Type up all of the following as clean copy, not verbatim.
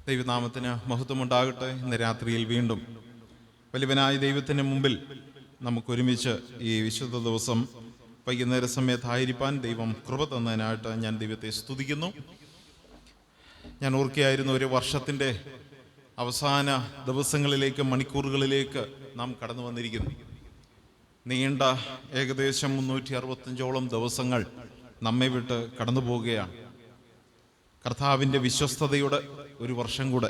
ദൈവനാമത്തിന് മഹത്വമുണ്ടാകട്ടെ. ഇന്ന് രാത്രിയിൽ വീണ്ടും വലിയവനായ ദൈവത്തിന് മുമ്പിൽ നമുക്കൊരുമിച്ച് ഈ വിശുദ്ധ ദിവസം വൈകുന്നേര സമയത്തായിരിക്കാൻ ദൈവം കൃപ തന്നതിനായിട്ട് ഞാൻ ദൈവത്തെ സ്തുതിക്കുന്നു. ഞാൻ ഓർക്കുകയായിരുന്നു, ഒരു വർഷത്തിൻ്റെ അവസാന ദിവസങ്ങളിലേക്ക്, മണിക്കൂറുകളിലേക്ക് നാം കടന്നു വന്നിരിക്കുന്നു. നീണ്ട ഏകദേശം 365ഓളം ദിവസങ്ങൾ നമ്മെ വിട്ട് കടന്നു പോവുകയാണ്. കർത്താവിൻ്റെ വിശ്വസ്തതയുടെ ഒരു വർഷം കൂടെ.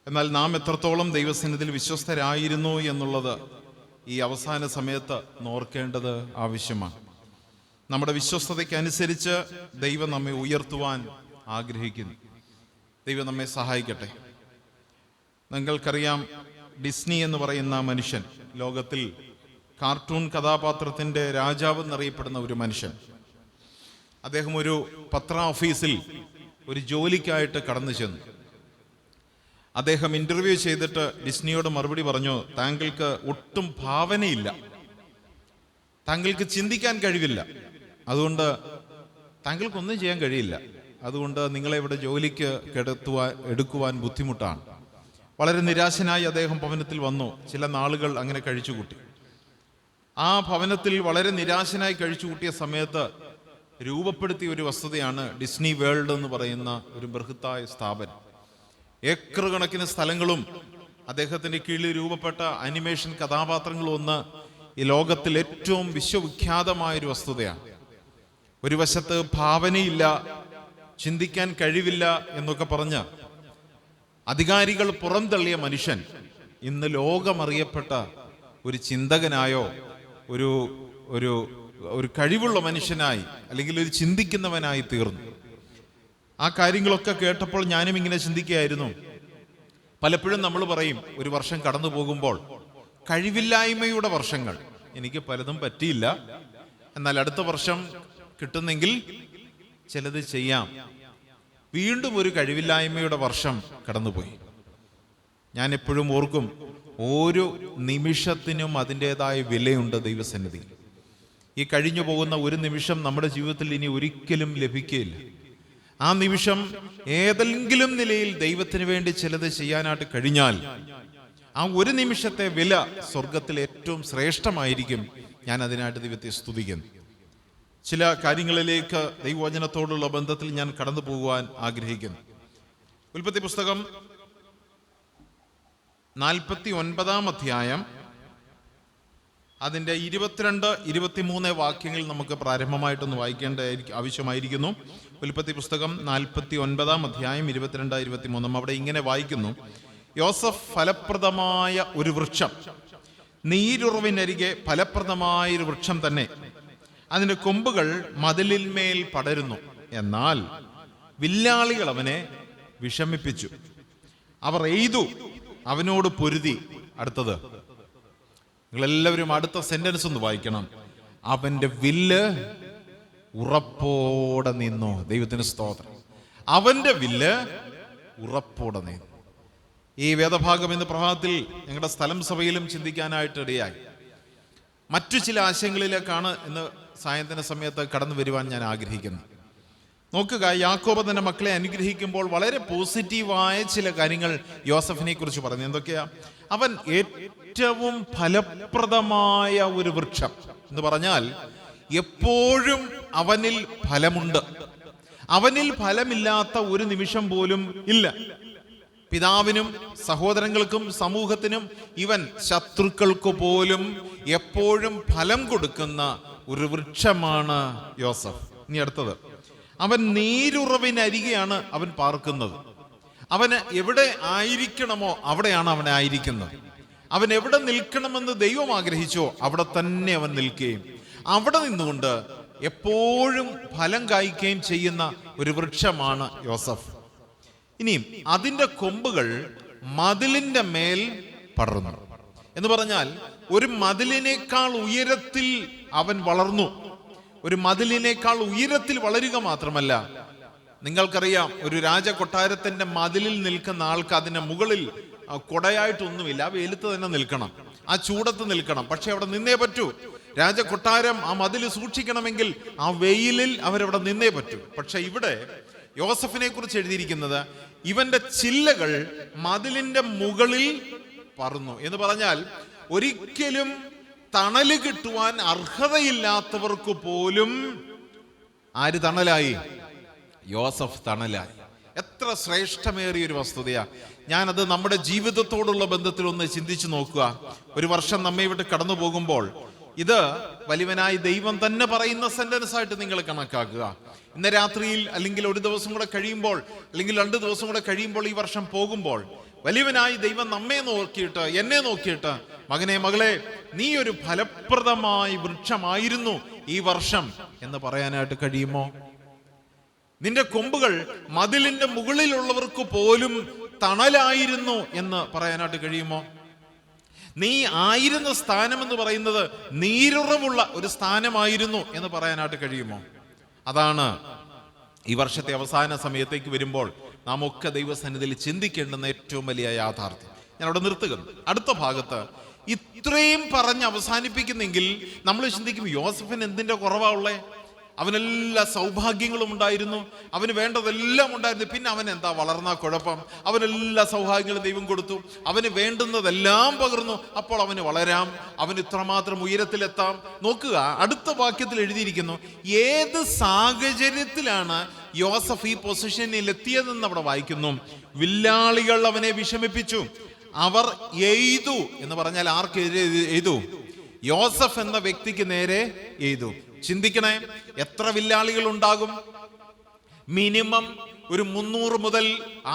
എന്നാൽ നാം എത്രത്തോളം ദൈവസന്നിധിയിൽ വിശ്വസ്തരായിരുന്നു എന്നുള്ളത് ഈ അവസാന സമയത്ത് ഓർക്കേണ്ടത് ആവശ്യമാണ്. നമ്മുടെ വിശ്വസ്തതയ്ക്കനുസരിച്ച് ദൈവം നമ്മെ ഉയർത്തുവാൻ ആഗ്രഹിക്കുന്നു. ദൈവം നമ്മെ സഹായിക്കട്ടെ. നിങ്ങൾക്കറിയാം, ഡിസ്നി എന്ന് പറയുന്ന മനുഷ്യൻ, ലോകത്തിൽ കാർട്ടൂൺ കഥാപാത്രത്തിൻ്റെ രാജാവ് എന്നറിയപ്പെടുന്ന ഒരു മനുഷ്യൻ. അദ്ദേഹം ഒരു പത്ര ഓഫീസിൽ ഒരു ജോലിക്കായിട്ട് കടന്നു ചെന്നു. അദ്ദേഹം ഇന്റർവ്യൂ ചെയ്തിട്ട് ഡിസ്നിയോട് മറുപടി പറഞ്ഞു, താങ്കൾക്ക് ഒട്ടും ഭാവനയില്ല, താങ്കൾക്ക് ചിന്തിക്കാൻ കഴിവില്ല, അതുകൊണ്ട് താങ്കൾക്കൊന്നും ചെയ്യാൻ കഴിയില്ല, അതുകൊണ്ട് നിങ്ങളെ ഇവിടെ ജോലിക്ക് എടുക്കുവാൻ ബുദ്ധിമുട്ടാണ്. വളരെ നിരാശനായി അദ്ദേഹം ഭവനത്തിൽ വന്നു. ചില നാളുകൾ അങ്ങനെ കഴിച്ചുകൂട്ടി. ആ ഭവനത്തിൽ വളരെ നിരാശനായി കഴിച്ചുകൂട്ടിയ സമയത്ത് രൂപപ്പെടുത്തിയ ഒരു വസ്തുതയാണ് ഡിസ്നി വേൾഡ് എന്ന് പറയുന്ന ഒരു ബൃഹത്തായ സ്ഥാപനം. ഏക്കർ കണക്കിന് സ്ഥലങ്ങളും അദ്ദേഹത്തിന്റെ കീഴിൽ രൂപപ്പെട്ട അനിമേഷൻ കഥാപാത്രങ്ങളും ഒന്ന് ഈ ലോകത്തിൽ ഏറ്റവും വിശ്വവിഖ്യാതമായൊരു വസ്തുതയാണ്. ഒരു വശത്ത് ഭാവനയില്ല, ചിന്തിക്കാൻ കഴിവില്ല എന്നൊക്കെ പറഞ്ഞ് അധികാരികൾ പുറംതള്ളിയ മനുഷ്യൻ ഇന്ന് ലോകമറിയപ്പെട്ട ഒരു ചിന്തകനായോ ഒരു ഒരു ഒരു കഴിവുള്ള മനുഷ്യനായി, അല്ലെങ്കിൽ ഒരു ചിന്തിക്കുന്നവനായി തീർന്നു. ആ കാര്യങ്ങളൊക്കെ കേട്ടപ്പോൾ ഞാനും ഇങ്ങനെ ചിന്തിക്കുകയായിരുന്നു. പലപ്പോഴും നമ്മൾ പറയും, ഒരു വർഷം കടന്നു പോകുമ്പോൾ കഴിവില്ലായ്മയുടെ വർഷങ്ങൾ, എനിക്ക് പലതും പറ്റിയില്ല, എന്നാൽ അടുത്ത വർഷം കിട്ടുന്നെങ്കിൽ ചിലത് ചെയ്യാം. വീണ്ടും ഒരു കഴിവില്ലായ്മയുടെ വർഷം കടന്നുപോയി. ഞാൻ എപ്പോഴും ഓർക്കും, ഓരോ നിമിഷത്തിനും അതിൻ്റെതായ വിലയുണ്ട് ദൈവസന്നിധി. ഈ കഴിഞ്ഞു പോകുന്ന ഒരു നിമിഷം നമ്മുടെ ജീവിതത്തിൽ ഇനി ഒരിക്കലും ലഭിക്കുകയില്ല. ആ നിമിഷം ഏതെങ്കിലും നിലയിൽ ദൈവത്തിന് വേണ്ടി ചിലത് ചെയ്യാനായിട്ട് കഴിഞ്ഞാൽ ആ ഒരു നിമിഷത്തെ വില സ്വർഗത്തിൽ ഏറ്റവും ശ്രേഷ്ഠമായിരിക്കും. ഞാൻ അതിനായിട്ട് ദൈവത്തെ സ്തുതിക്കുന്നു. ചില കാര്യങ്ങളിലേക്ക് ദൈവവചനത്തോടുള്ള ബന്ധത്തിൽ ഞാൻ കടന്നു പോകുവാൻ ആഗ്രഹിക്കുന്നു. ഉൽപ്പത്തി പുസ്തകം 49-ാം അധ്യായം അതിൻ്റെ 22-23 വാക്യങ്ങൾ നമുക്ക് പ്രാരംഭമായിട്ടൊന്ന് വായിക്കേണ്ട ആവശ്യമായിരിക്കുന്നു. ഉൽപ്പത്തി പുസ്തകം 49-ാം അധ്യായം 22-23. അവിടെ ഇങ്ങനെ വായിക്കുന്നു: യോസഫ് ഫലപ്രദമായ ഒരു വൃക്ഷം, നീരുറവിനരികെ ഫലപ്രദമായൊരു വൃക്ഷം തന്നെ, അതിൻ്റെ കൊമ്പുകൾ മതിലിന്മേൽ പടരുന്നു. എന്നാൽ വില്ലാളികൾ അവനെ വിഷമിപ്പിച്ചു, അവർ എയ്തു അവനോട് പൊരുതി. അടുത്തത് നിങ്ങളെല്ലാവരും അടുത്ത സെന്റൻസ് ഒന്ന് വായിക്കണം. അവന്റെ വില്ല് ഉറപ്പോടെ നിന്നു. ദൈവത്തിന് സ്തോത്രം. അവന്റെ വില്ല് ഉറപ്പോടെ നിന്നു. ഈ വേദഭാഗം ഇന്ന് പ്രഭാതത്തിൽ ഞങ്ങളുടെ സ്ഥലം സഭയിലും ചിന്തിക്കാനായിട്ട് ഇടയായി. മറ്റു ചില ആശയങ്ങളിലേക്കാണ് ഇന്ന് സായന്തന സമയത്ത് കടന്നു വരുവാൻ ഞാൻ ആഗ്രഹിക്കുന്നു. നോക്കുക, യാക്കോബ് തന്റെ മക്കളെ അനുഗ്രഹിക്കുമ്പോൾ വളരെ പോസിറ്റീവായ ചില കാര്യങ്ങൾ യോസഫിനെ കുറിച്ച് പറഞ്ഞു. എന്തൊക്കെയാ? അവൻ ഏറ്റവും ഫലപ്രദമായ ഒരു വൃക്ഷം എന്ന് പറഞ്ഞാൽ എപ്പോഴും അവനിൽ ഫലമുണ്ട്. അവനിൽ ഫലമില്ലാത്ത ഒരു നിമിഷം പോലും ഇല്ല. പിതാവിനും സഹോദരങ്ങൾക്കും സമൂഹത്തിനും ഇവൻ ശത്രുക്കൾക്ക് പോലും എപ്പോഴും ഫലം കൊടുക്കുന്ന ഒരു വൃക്ഷമാണ് യോസഫ്. ഇനി അടുത്തത്, അവൻ നീരുറവിനരികെയാണ് അവൻ പാർക്കുന്നത്. അവന് എവിടെ ആയിരിക്കണമോ അവിടെയാണ് അവൻ ആയിരിക്കുന്നത്. അവൻ എവിടെ നിൽക്കണമെന്ന് ദൈവം ആഗ്രഹിച്ചോ അവിടെ തന്നെ അവൻ നിൽക്കുകയും അവിടെ നിന്നുകൊണ്ട് എപ്പോഴും ഫലം കായ്ക്കുകയും ചെയ്യുന്ന ഒരു വൃക്ഷമാണ് യോസഫ്. ഇനിയും അതിൻ്റെ കൊമ്പുകൾ മതിലിന്റെ മേൽ പടർന്നു എന്ന് പറഞ്ഞാൽ ഒരു മതിലിനേക്കാൾ ഉയരത്തിൽ അവൻ വളർന്നു. ഒരു മതിലിനേക്കാൾ ഉയരത്തിൽ വളരുക മാത്രമല്ല, നിങ്ങൾക്കറിയാം, ഒരു രാജകൊട്ടാരത്തിന്റെ മതിലിൽ നിൽക്കുന്ന ആൾക്ക് അതിന്റെ മുകളിൽ കൊടയായിട്ടൊന്നുമില്ല, ആ വെയിലത്ത് തന്നെ നിൽക്കണം, ആ ചൂടത്ത് നിൽക്കണം. പക്ഷെ അവിടെ നിന്നേ പറ്റൂ. രാജകൊട്ടാരം ആ മതിൽ സൂക്ഷിക്കണമെങ്കിൽ ആ വെയിലിൽ അവരവിടെ നിന്നേ പറ്റൂ. പക്ഷെ ഇവിടെ യോസഫിനെ കുറിച്ച് എഴുതിയിരിക്കുന്നത് ഇവന്റെ ചില്ലകൾ മതിലിന്റെ മുകളിൽ പറന്നു എന്ന് പറഞ്ഞാൽ ഒരിക്കലും തണല് കിട്ടുവാൻ അർഹതയില്ലാത്തവർക്ക് പോലും ആര് തണലായി? യോസഫ് തണലായി. എത്ര ശ്രേഷ്ഠമേറിയ ഒരു വസ്തുതയാ. ഞാനത് നമ്മുടെ ജീവിതത്തോടുള്ള ബന്ധത്തിൽ ഒന്ന് ചിന്തിച്ചു നോക്കുക. ഒരു വർഷം നമ്മെ വിട്ട് കടന്നു പോകുമ്പോൾ ഇത് വലിയവനായി ദൈവം തന്നെ പറയുന്ന സെന്റൻസ് ആയിട്ട് നിങ്ങൾ കണക്കാക്കുക. ഇന്ന് രാത്രിയിൽ അല്ലെങ്കിൽ ഒരു ദിവസം കൂടെ കഴിയുമ്പോൾ അല്ലെങ്കിൽ 2 ദിവസം കൂടെ കഴിയുമ്പോൾ ഈ വർഷം പോകുമ്പോൾ വലിയവനായി ദൈവം നമ്മെ നോക്കിയിട്ട് എന്നെ നോക്കിയിട്ട് മകനെ മകളെ നീ ഒരു ഫലപ്രദമായ വൃക്ഷമായിരുന്നു ഈ വർഷം എന്ന് പറയാനായിട്ട് കഴിയുമോ? നിന്റെ കൊമ്പുകൾ മതിലിന്റെ മുകളിലുള്ളവർക്ക് പോലും തണലായിരുന്നു എന്ന് പറയാനായിട്ട് കഴിയുമോ? നീ ആയിരുന്ന സ്ഥാനം എന്ന് പറയുന്നത് നീരുറവുള്ള ഒരു സ്ഥാനമായിരുന്നു എന്ന് പറയാനായിട്ട് കഴിയുമോ? അതാണ് ഈ വർഷത്തെ അവസാന സമയത്തേക്ക് വരുമ്പോൾ നാം ഒക്കെ ദൈവസന്നിധിയിൽ ചിന്തിക്കേണ്ടുന്ന ഏറ്റവും വലിയ യാഥാർത്ഥ്യം. ഞാൻ അവിടെ നിർത്തുകയാണ്. അടുത്ത ഭാഗത്ത് ഇത്രയും പറഞ്ഞ് അവസാനിപ്പിക്കുന്നെങ്കിൽ നമ്മൾ ചിന്തിക്കും, യോസഫിന് എന്തിന്റെ കുറവാ ഉള്ളേ? അവനെല്ലാ സൗഭാഗ്യങ്ങളും ഉണ്ടായിരുന്നു, അവന് വേണ്ടതെല്ലാം ഉണ്ടായിരുന്നു. പിന്നെ അവൻ എന്താ വളർന്ന കുഴപ്പം? അവനെല്ലാ സൗഭാഗ്യങ്ങളും ദൈവം കൊടുത്തു, അവന് വേണ്ടുന്നതെല്ലാം പകർന്നു. അപ്പോൾ അവന് വളരാം, അവന് ഇത്രമാത്രം ഉയരത്തിലെത്താം. നോക്കുക, അടുത്ത വാക്യത്തിൽ എഴുതിയിരിക്കുന്നു, ഏത് സാഹചര്യത്തിലാണ് യോസഫ് ഈ പൊസിഷനിൽ എത്തിയതെന്ന് അവിടെ വായിക്കുന്നു. വില്ലാളികൾ അവനെ വിഷമിപ്പിച്ചു, അവർ എയ്തു എന്ന് പറഞ്ഞാൽ ആർക്കെതിരെ എയ്തു? യോസഫ് എന്ന വ്യക്തിക്ക് നേരെ എയ്തു. ചിന്തിക്കണേ, എത്ര വില്ലാളികൾ ഉണ്ടാകും? മിനിമം ഒരു 300 മുതൽ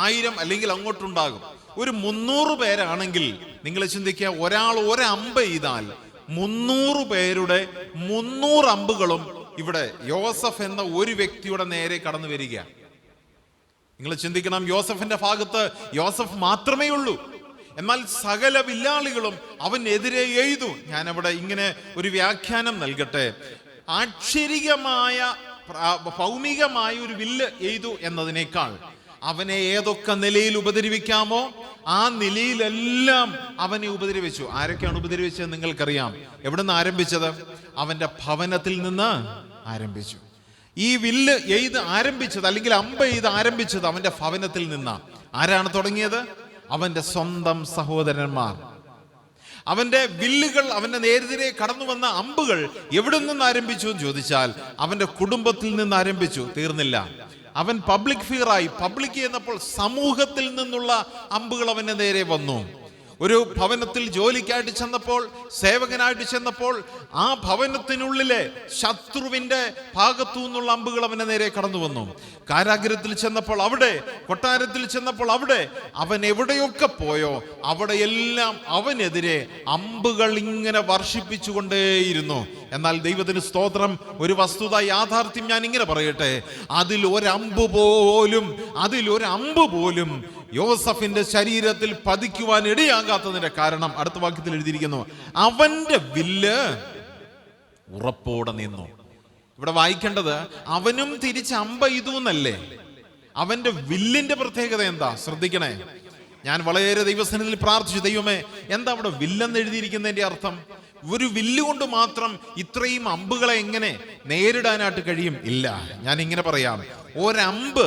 1000 അല്ലെങ്കിൽ അങ്ങോട്ടുണ്ടാകും. ഒരു 300 പേരാണെങ്കിൽ നിങ്ങൾ ചിന്തിക്കുക, ഒരാൾ ഒരമ്പ് ചെയ്താൽ 300 പേരുടെ 300 അമ്പുകളും ഇവിടെ യോസഫ് എന്ന ഒരു വ്യക്തിയുടെ നേരെ കടന്നു വരിക. നിങ്ങൾ ചിന്തിക്കണം, യോസഫിന്റെ ഭാഗത്ത് യോസഫ് മാത്രമേ ഉള്ളൂ, എന്നാൽ സകല വില്ലാളികളും അവനെതിരെ എഴുതു. ഞാൻ അവിടെ ഇങ്ങനെ ഒരു വ്യാഖ്യാനം നൽകട്ടെ. ആക്ഷരികമായ ഭൗമികമായ ഒരു വില്ല് എഴുതു എന്നതിനേക്കാൾ അവനെ ഏതൊക്കെ നിലയിൽ ഉപദ്രവിക്കാമോ ആ നിലയിലെല്ലാം അവനെ ഉപദ്രവിച്ചു. ആരൊക്കെയാണ് ഉപദ്രവിച്ചത് നിങ്ങൾക്കറിയാം. എവിടുന്ന് ആരംഭിച്ചത്? അവന്റെ ഭവനത്തിൽ നിന്ന് ആരംഭിച്ചു. ഈ വില്ല് എഴുത് ആരംഭിച്ചത് അല്ലെങ്കിൽ അമ്പ് എഴുത് ആരംഭിച്ചത് അവന്റെ ഭവനത്തിൽ നിന്നാ. ആരാണ് തുടങ്ങിയത്? അവന്റെ സ്വന്തം സഹോദരന്മാർ. അവന്റെ വില്ലുകൾ, അവന്റെ നേരെതിരെ കടന്നു വന്ന അമ്പുകൾ എവിടെ നിന്ന് ആരംഭിച്ചു എന്ന് ചോദിച്ചാൽ അവന്റെ കുടുംബത്തിൽ നിന്ന് ആരംഭിച്ചു. തീർന്നില്ല, അവൻ പബ്ലിക് ഫിഗറായി. പബ്ലിക് എന്നപ്പോൾ സമൂഹത്തിൽ നിന്നുള്ള അമ്പുകൾ അവന്റെ നേരെ വന്നു. ഒരു ഭവനത്തിൽ ജോലിക്കായിട്ട് ചെന്നപ്പോൾ, സേവകനായിട്ട് ചെന്നപ്പോൾ ആ ഭവനത്തിനുള്ളിലെ ശത്രുവിന്റെ ഭാഗത്തു നിന്നുള്ള അമ്പുകൾ അവന്റെ നേരെ കടന്നു വന്നു. കാരാഗ്രഹത്തിൽ ചെന്നപ്പോൾ അവിടെ, കൊട്ടാരത്തിൽ ചെന്നപ്പോൾ അവിടെ, അവൻ എവിടെയൊക്കെ പോയോ അവിടെയെല്ലാം അവനെതിരെ അമ്പുകൾ ഇങ്ങനെ വർഷിപ്പിച്ചുകൊണ്ടേയിരുന്നു. എന്നാൽ ദൈവത്തിന് സ്തോത്രം, ഒരു വസ്തുത, യാഥാർത്ഥ്യം ഞാൻ ഇങ്ങനെ പറയട്ടെ, അതിലൊരമ്പ് പോലും യോസഫിന്റെ ശരീരത്തിൽ പതിക്കുവാൻ ഇടയാകാത്തതിന്റെ കാരണം അടുത്ത വാക്യത്തിൽ എഴുതിയിരിക്കുന്നു, അവന്റെ വില്ല് ഉറപ്പോടെ നിന്നു. ഇവിടെ വായിക്കേണ്ടത് അവനും തിരിച്ച് അമ്പ ഇതൂന്നല്ലേ. അവന്റെ വില്ലിന്റെ പ്രത്യേകത എന്താ? ശ്രദ്ധിക്കണേ. ഞാൻ വളരെ ദൈവസന്നിധിയിൽ പ്രാർത്ഥിച്ചു, ദൈവമേ എന്താ അവിടെ വില്ലെന്ന് എഴുതിയിരിക്കുന്നതിന്റെ അർത്ഥം? ഒരു വില്ലുകൊണ്ട് മാത്രം ഇത്രയും അമ്പുകളെ എങ്ങനെ നേരിടാനായിട്ട് കഴിയും? ഇല്ല, ഞാൻ ഇങ്ങനെ പറയാം, ഒരമ്പ്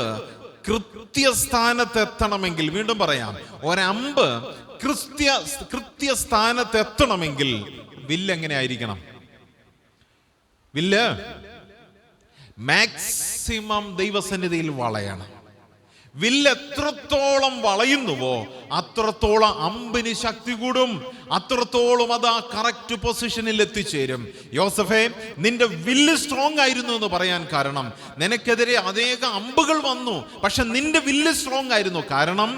കൃത്യസ്ഥാനത്തെത്തണമെങ്കിൽ, വീണ്ടും പറയാം, ഒരമ്പ് കൃത്യസ്ഥാനത്തെത്തണമെങ്കിൽ വില്ല് എങ്ങനെ ആയിരിക്കണം? വില്ല് മാക്സിമം ദൈവസന്നിധിയിൽ വളയണം. വില്ല് എത്രത്തോളം വളയുന്നുവോ അത്രത്തോളം അമ്പിന് ശക്തി കൂടും, അത്രത്തോളം അത് ആ കറക്റ്റ് പൊസിഷനിൽ എത്തിച്ചേരും. യോസഫേ, നിന്റെ വില്ല് സ്ട്രോങ് ആയിരുന്നു എന്ന് പറയാൻ കാരണം, നിനക്കെതിരെ അനേകം അമ്പുകൾ വന്നു, പക്ഷെ നിന്റെ വില്ല് സ്ട്രോങ് ആയിരുന്നു. കാരണം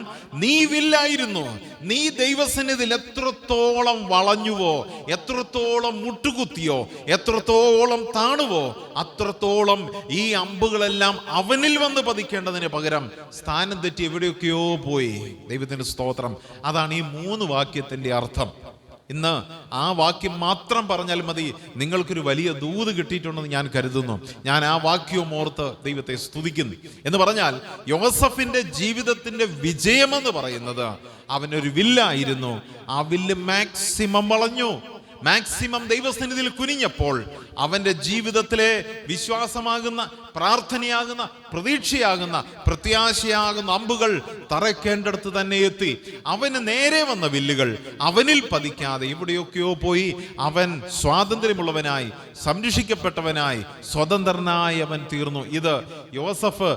നീ വില്ലായിരുന്നു. നീ ദൈവസന്നിധിയിൽ എത്രത്തോളം വളഞ്ഞുവോ, എത്രത്തോളം മുട്ടുകുത്തിയോ, എത്രത്തോളം താണുവോ അത്രത്തോളം ഈ അമ്പുകളെല്ലാം അവനിൽ വന്ന് പതിക്കേണ്ടതിന് പകരം സ്ഥാനം തെറ്റി എവിടെയൊക്കെയോ പോയി. ദൈവത്തിന്റെ സ്തോത്രം. അതാണ് ഈ 3 വാക്യത്തിന്റെ അർത്ഥം. ഇന്ന് ആ വാക്യം മാത്രം പറഞ്ഞാൽ മതി, നിങ്ങൾക്കൊരു വലിയ ദൂത് കിട്ടിയിട്ടുണ്ടെന്ന് ഞാൻ കരുതുന്നു. ഞാൻ ആ വാക്യവും ഓർത്ത് ദൈവത്തെ സ്തുതിക്കുന്നു. എന്ന് പറഞ്ഞാൽ യോസഫിന്റെ ജീവിതത്തിന്റെ വിജയമെന്ന് പറയുന്നത് അവനൊരു വില്ലായിരുന്നു. ആ വില്ല് മാക്സിമം വളഞ്ഞു, മാക്സിമം ദൈവസന്നിധിയിൽ കുനിഞ്ഞപ്പോൾ അവന്റെ ജീവിതത്തിലെ വിശ്വാസമാകുന്ന പ്രാർത്ഥനയാകുന്ന, പ്രതീക്ഷയാകുന്ന, പ്രത്യാശയാകുന്ന അമ്പുകൾ തറയ്ക്കേണ്ടടുത്ത് തന്നെ എത്തി. അവന് നേരെ വന്ന വില്ലുകൾ അവനിൽ പതിക്കാതെ എവിടെയൊക്കെയോ പോയി. അവൻ സ്വാതന്ത്ര്യമുള്ളവനായി, സംരക്ഷിക്കപ്പെട്ടവനായി, സ്വതന്ത്രനായി അവൻ തീർന്നു. ഇത് യോസഫ്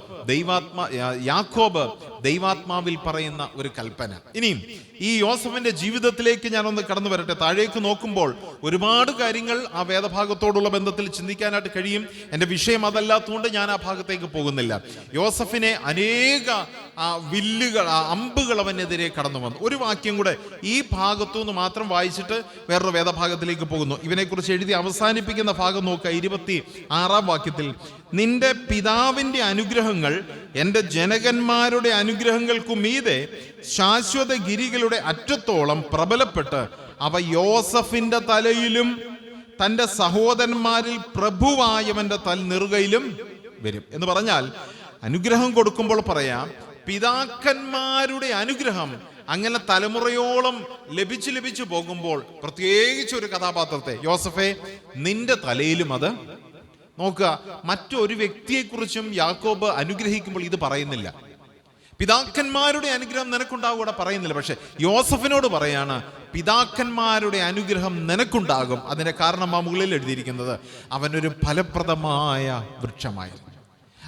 യാക്കോബ് ദൈവാത്മാവിൽ പറയുന്ന ഒരു കൽപ്പന. ഇനിയും ഈ യോസഫിന്റെ ജീവിതത്തിലേക്ക് ഞാനൊന്ന് കടന്നു വരട്ടെ. താഴേക്ക് നോക്കുമ്പോൾ ഒരുപാട് കാര്യങ്ങൾ ആ വേദഭാഗത്തോടുള്ള ബന്ധത്തിൽ ചിന്തിക്കാനായിട്ട് കഴിയും. എൻ്റെ വിഷയം അതല്ലാത്തതുകൊണ്ട് ഞാൻ ആ ഭാഗത്തേക്ക് പോകുന്നില്ല. യോസഫിനെ അനേക വില്ലുകൾ, അമ്പുകൾ അവനെതിരെ കടന്നു വന്നു. ഒരു വാക്യം കൂടെ ഈ ഭാഗത്തു നിന്ന് മാത്രം വായിച്ചിട്ട് വേറൊരു വേദഭാഗത്തിലേക്ക് പോകുന്നു. ഇവനെക്കുറിച്ച് എഴുതി അവസാനിപ്പിക്കുന്ന ഭാഗം നോക്കുക. 26-ാം വാക്യത്തിൽ, നിന്റെ പിതാവിൻ്റെ അനുഗ്രഹങ്ങൾ എൻ്റെ ജനകന്മാരുടെ അനുഗ്രഹങ്ങൾക്കു മീതെ ശാശ്വത ഗിരികളുടെ അറ്റത്തോളം പ്രബലപ്പെട്ട് അവ യോസഫിന്റെ തലയിലും തൻ്റെ സഹോദരന്മാരിൽ പ്രഭുവായവന്റെ നെറുകയിലും വരും എന്ന് പറഞ്ഞാൽ, അനുഗ്രഹം കൊടുക്കുമ്പോൾ പറയാം, പിതാക്കന്മാരുടെ അനുഗ്രഹം അങ്ങനെ തലമുറയോളം ലഭിച്ചു പോകുമ്പോൾ, പ്രത്യേകിച്ച് ഒരു കഥാപാത്രത്തെ, യോസഫെ നിന്റെ തലയിലും അത്. നോക്കുക, മറ്റൊരു വ്യക്തിയെക്കുറിച്ചും യാക്കോബ് അനുഗ്രഹിക്കുമ്പോൾ ഇത് പറയുന്നില്ല. പിതാക്കന്മാരുടെ അനുഗ്രഹം നിനക്കുണ്ടാകും ഇവിടെ പറയുന്നില്ല. പക്ഷെ യോസഫിനോട് പറയാണ്, പിതാക്കന്മാരുടെ അനുഗ്രഹം നിനക്കുണ്ടാകും. അതിന്റെ കാരണം ആ മുകളിൽ എഴുതിയിരിക്കുന്നത്, അവനൊരു ഫലപ്രദമായ വൃക്ഷമായിരുന്നു.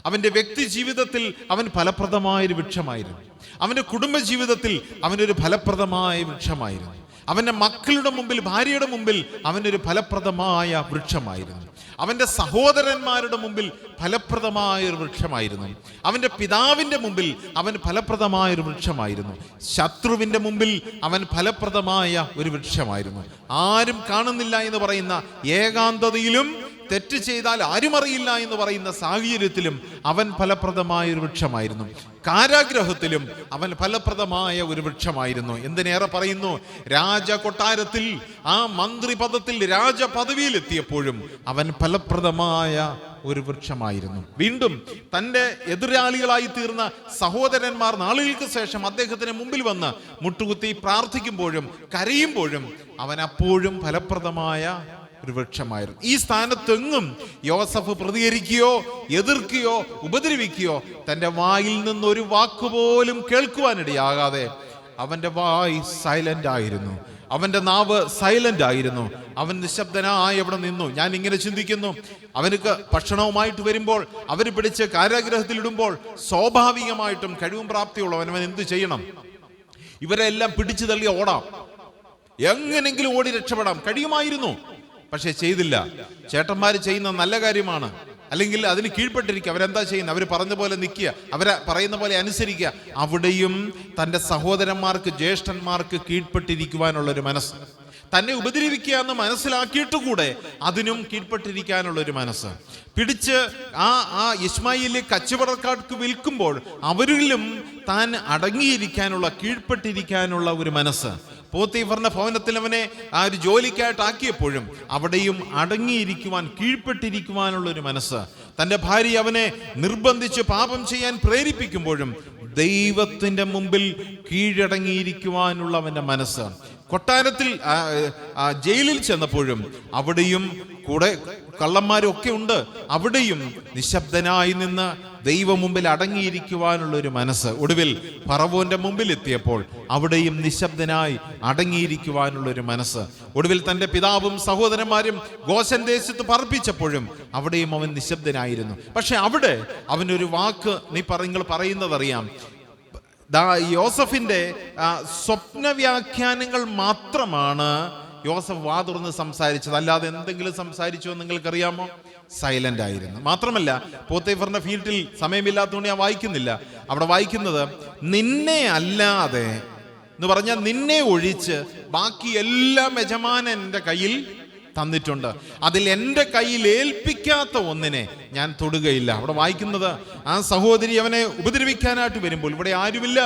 അവന്റെ വ്യക്തി ജീവിതത്തിൽ അവൻ ഫലപ്രദമായൊരു വൃക്ഷമായിരുന്നു. അവന്റെ കുടുംബ ജീവിതത്തിൽ അവനൊരു ഫലപ്രദമായ വൃക്ഷമായിരുന്നു. അവന്റെ മക്കളുടെ മുമ്പിൽ, ഭാര്യയുടെ മുമ്പിൽ അവനൊരു ഫലപ്രദമായ വൃക്ഷമായിരുന്നു. അവന്റെ സഹോദരന്മാരുടെ മുമ്പിൽ ഫലപ്രദമായൊരു വൃക്ഷമായിരുന്നു. അവന്റെ പിതാവിന്റെ മുമ്പിൽ അവൻ ഫലപ്രദമായൊരു വൃക്ഷമായിരുന്നു. ശത്രുവിന്റെ മുമ്പിൽ അവൻ ഫലപ്രദമായ ഒരു വൃക്ഷമായിരുന്നു. ആരും കാണുന്നില്ല എന്ന് പറയുന്ന ഏകാന്തതയിലും, തെറ്റ് ചെയ്താൽ ആരും അറിയില്ല എന്ന് പറയുന്ന സാഹചര്യത്തിലും അവൻ ഫലപ്രദമായ ഒരു വൃക്ഷമായിരുന്നു. കാരാഗ്രഹത്തിലും അവൻ ഫലപ്രദമായ ഒരു വൃക്ഷമായിരുന്നു. എന്തിനേറെ പറയുന്നു, രാജകൊട്ടാരത്തിൽ, ആ മന്ത്രി പദത്തിൽ, രാജപദവിയിൽ എത്തിയപ്പോഴും അവൻ ഫലപ്രദമായ ഒരു വൃക്ഷമായിരുന്നു. വീണ്ടും തൻ്റെ എതിരാളികളായി തീർന്ന സഹോദരന്മാർ നാളുകൾക്ക് ശേഷം അദ്ദേഹത്തിന് മുമ്പിൽ വന്ന് മുട്ടുകുത്തി പ്രാർത്ഥിക്കുമ്പോഴും കരയുമ്പോഴും അവൻ അപ്പോഴും ഫലപ്രദമായ ഒരു വൃക്ഷമായിരുന്നു. ഈ സ്ഥാനത്തെങ്ങും യോസഫ് പ്രതികരിക്കുകയോ എതിർക്കുകയോ ഉപദ്രവിക്കുകയോ തൻ്റെ വായിൽ നിന്നൊരു വാക്കുപോലും കേൾക്കുവാനിടയാകാതെ അവൻ്റെ വായ് സൈലന്റ് ആയിരുന്നു. അവൻ്റെ നാവ് സൈലന്റ് ആയിരുന്നു. അവൻ നിശബ്ദനായി അവിടെ നിന്നു. ഞാൻ ഇങ്ങനെ ചിന്തിക്കുന്നു, അവനക്ക് ഭക്ഷണവുമായിട്ട് വരുമ്പോൾ, അവർ പിടിച്ച് കാരാഗ്രഹത്തിലിടുമ്പോൾ സ്വാഭാവികമായിട്ടും കഴിവും പ്രാപ്തിയുള്ളവൻ അവൻ എന്ത് ചെയ്യണം? ഇവരെല്ലാം പിടിച്ചു തള്ളി ഓടാം, എങ്ങനെങ്കിലും ഓടി രക്ഷപ്പെടാം കഴിയുമായിരുന്നു. പക്ഷെ ചെയ്തില്ല. ചേട്ടന്മാർ ചെയ്യുന്ന നല്ല കാര്യമാണ്, അല്ലെങ്കിൽ അതിന് കീഴ്പ്പെട്ടിരിക്കുക. അവരെന്താ ചെയ്യുന്നത്? അവർ പറഞ്ഞ പോലെ നിൽക്കുക, അവരെ പറയുന്ന പോലെ അനുസരിക്കുക. അവിടെയും തൻ്റെ സഹോദരന്മാർക്ക്, ജ്യേഷ്ഠന്മാർക്ക് കീഴ്പ്പെട്ടിരിക്കുവാനുള്ളൊരു മനസ്സ്, തന്നെ ഉപദ്രവിക്കുക എന്ന് മനസ്സിലാക്കിയിട്ടുകൂടെ അതിനും കീഴ്പ്പെട്ടിരിക്കാനുള്ളൊരു മനസ്സ്, പിടിച്ച് ആ ഇസ്മായിലെ കച്ചവടക്കാർക്ക് വിൽക്കുമ്പോൾ അവരിലും താൻ അടങ്ങിയിരിക്കാനുള്ള, കീഴ്പ്പെട്ടിരിക്കാനുള്ള ഒരു മനസ്സ്. പോത്തീഫറിന്റെ ഭവനത്തിൽ അവനെ ആ ഒരു ജോലിക്കായിട്ട് ആക്കിയപ്പോഴും അവിടെയും അടങ്ങിയിരിക്കുവാൻ, കീഴ്പ്പെട്ടിരിക്കുവാനുള്ള ഒരു മനസ്സ്. തൻ്റെ ഭാര്യ അവനെ നിർബന്ധിച്ച് പാപം ചെയ്യാൻ പ്രേരിപ്പിക്കുമ്പോഴും ദൈവത്തിൻ്റെ മുമ്പിൽ കീഴടങ്ങിയിരിക്കുവാനുള്ള അവൻ്റെ മനസ്സ്. കൊട്ടാരത്തിൽ, ജയിലിൽ ചെന്നപ്പോഴും അവിടെയും കൂടെ കള്ളന്മാരും ഒക്കെ ഉണ്ട്. അവിടെയും നിശബ്ദനായി നിന്ന് ദൈവം മുമ്പിൽ അടങ്ങിയിരിക്കുവാനുള്ള ഒരു മനസ്സ്. ഒടുവിൽ ഫറവോന്റെ മുമ്പിൽ എത്തിയപ്പോൾ അവിടെയും നിശബ്ദനായി അടങ്ങിയിരിക്കുവാനുള്ള ഒരു മനസ്സ്. ഒടുവിൽ തൻ്റെ പിതാവും സഹോദരന്മാരും ഗോശൻ ദേശത്ത് പറപ്പിച്ചപ്പോഴും അവിടെയും അവൻ നിശബ്ദനായിരുന്നു. പക്ഷെ അവിടെ അവനൊരു വാക്ക് നിങ്ങൾ പറയുന്നതറിയാം. യോസഫിന്റെ സ്വപ്ന വ്യാഖ്യാനങ്ങൾ മാത്രമാണ് യോസഫ് വാതുറന്ന് സംസാരിച്ചത്. അല്ലാതെ എന്തെങ്കിലും സംസാരിച്ചോ നിങ്ങൾക്കറിയാമോ? സൈലന്റ് ആയിരുന്നു. മാത്രമല്ല, പോത്തീഫറിന്റെ ഫീൽഡിൽ സമയമില്ലാത്തതുകൊണ്ട് ഞാൻ വായിക്കുന്നില്ല. അവിടെ വായിക്കുന്നത്, നിന്നെ അല്ലാതെ എന്ന് പറഞ്ഞാൽ നിന്നെ ഒഴിച്ച് ബാക്കി എല്ലാം യജമാനൻ എൻ്റെ കയ്യിൽ തന്നിട്ടുണ്ട്, അതിൽ എൻ്റെ കയ്യിൽ ഏൽപ്പിക്കാത്ത ഒന്നിനെ ഞാൻ തൊടുകയില്ല. അവിടെ വായിക്കുന്നത്, ആ സഹോദരി അവനെ ഉപദ്രവിക്കാനായിട്ട് വരുമ്പോൾ, ഇവിടെ ആരുമില്ല,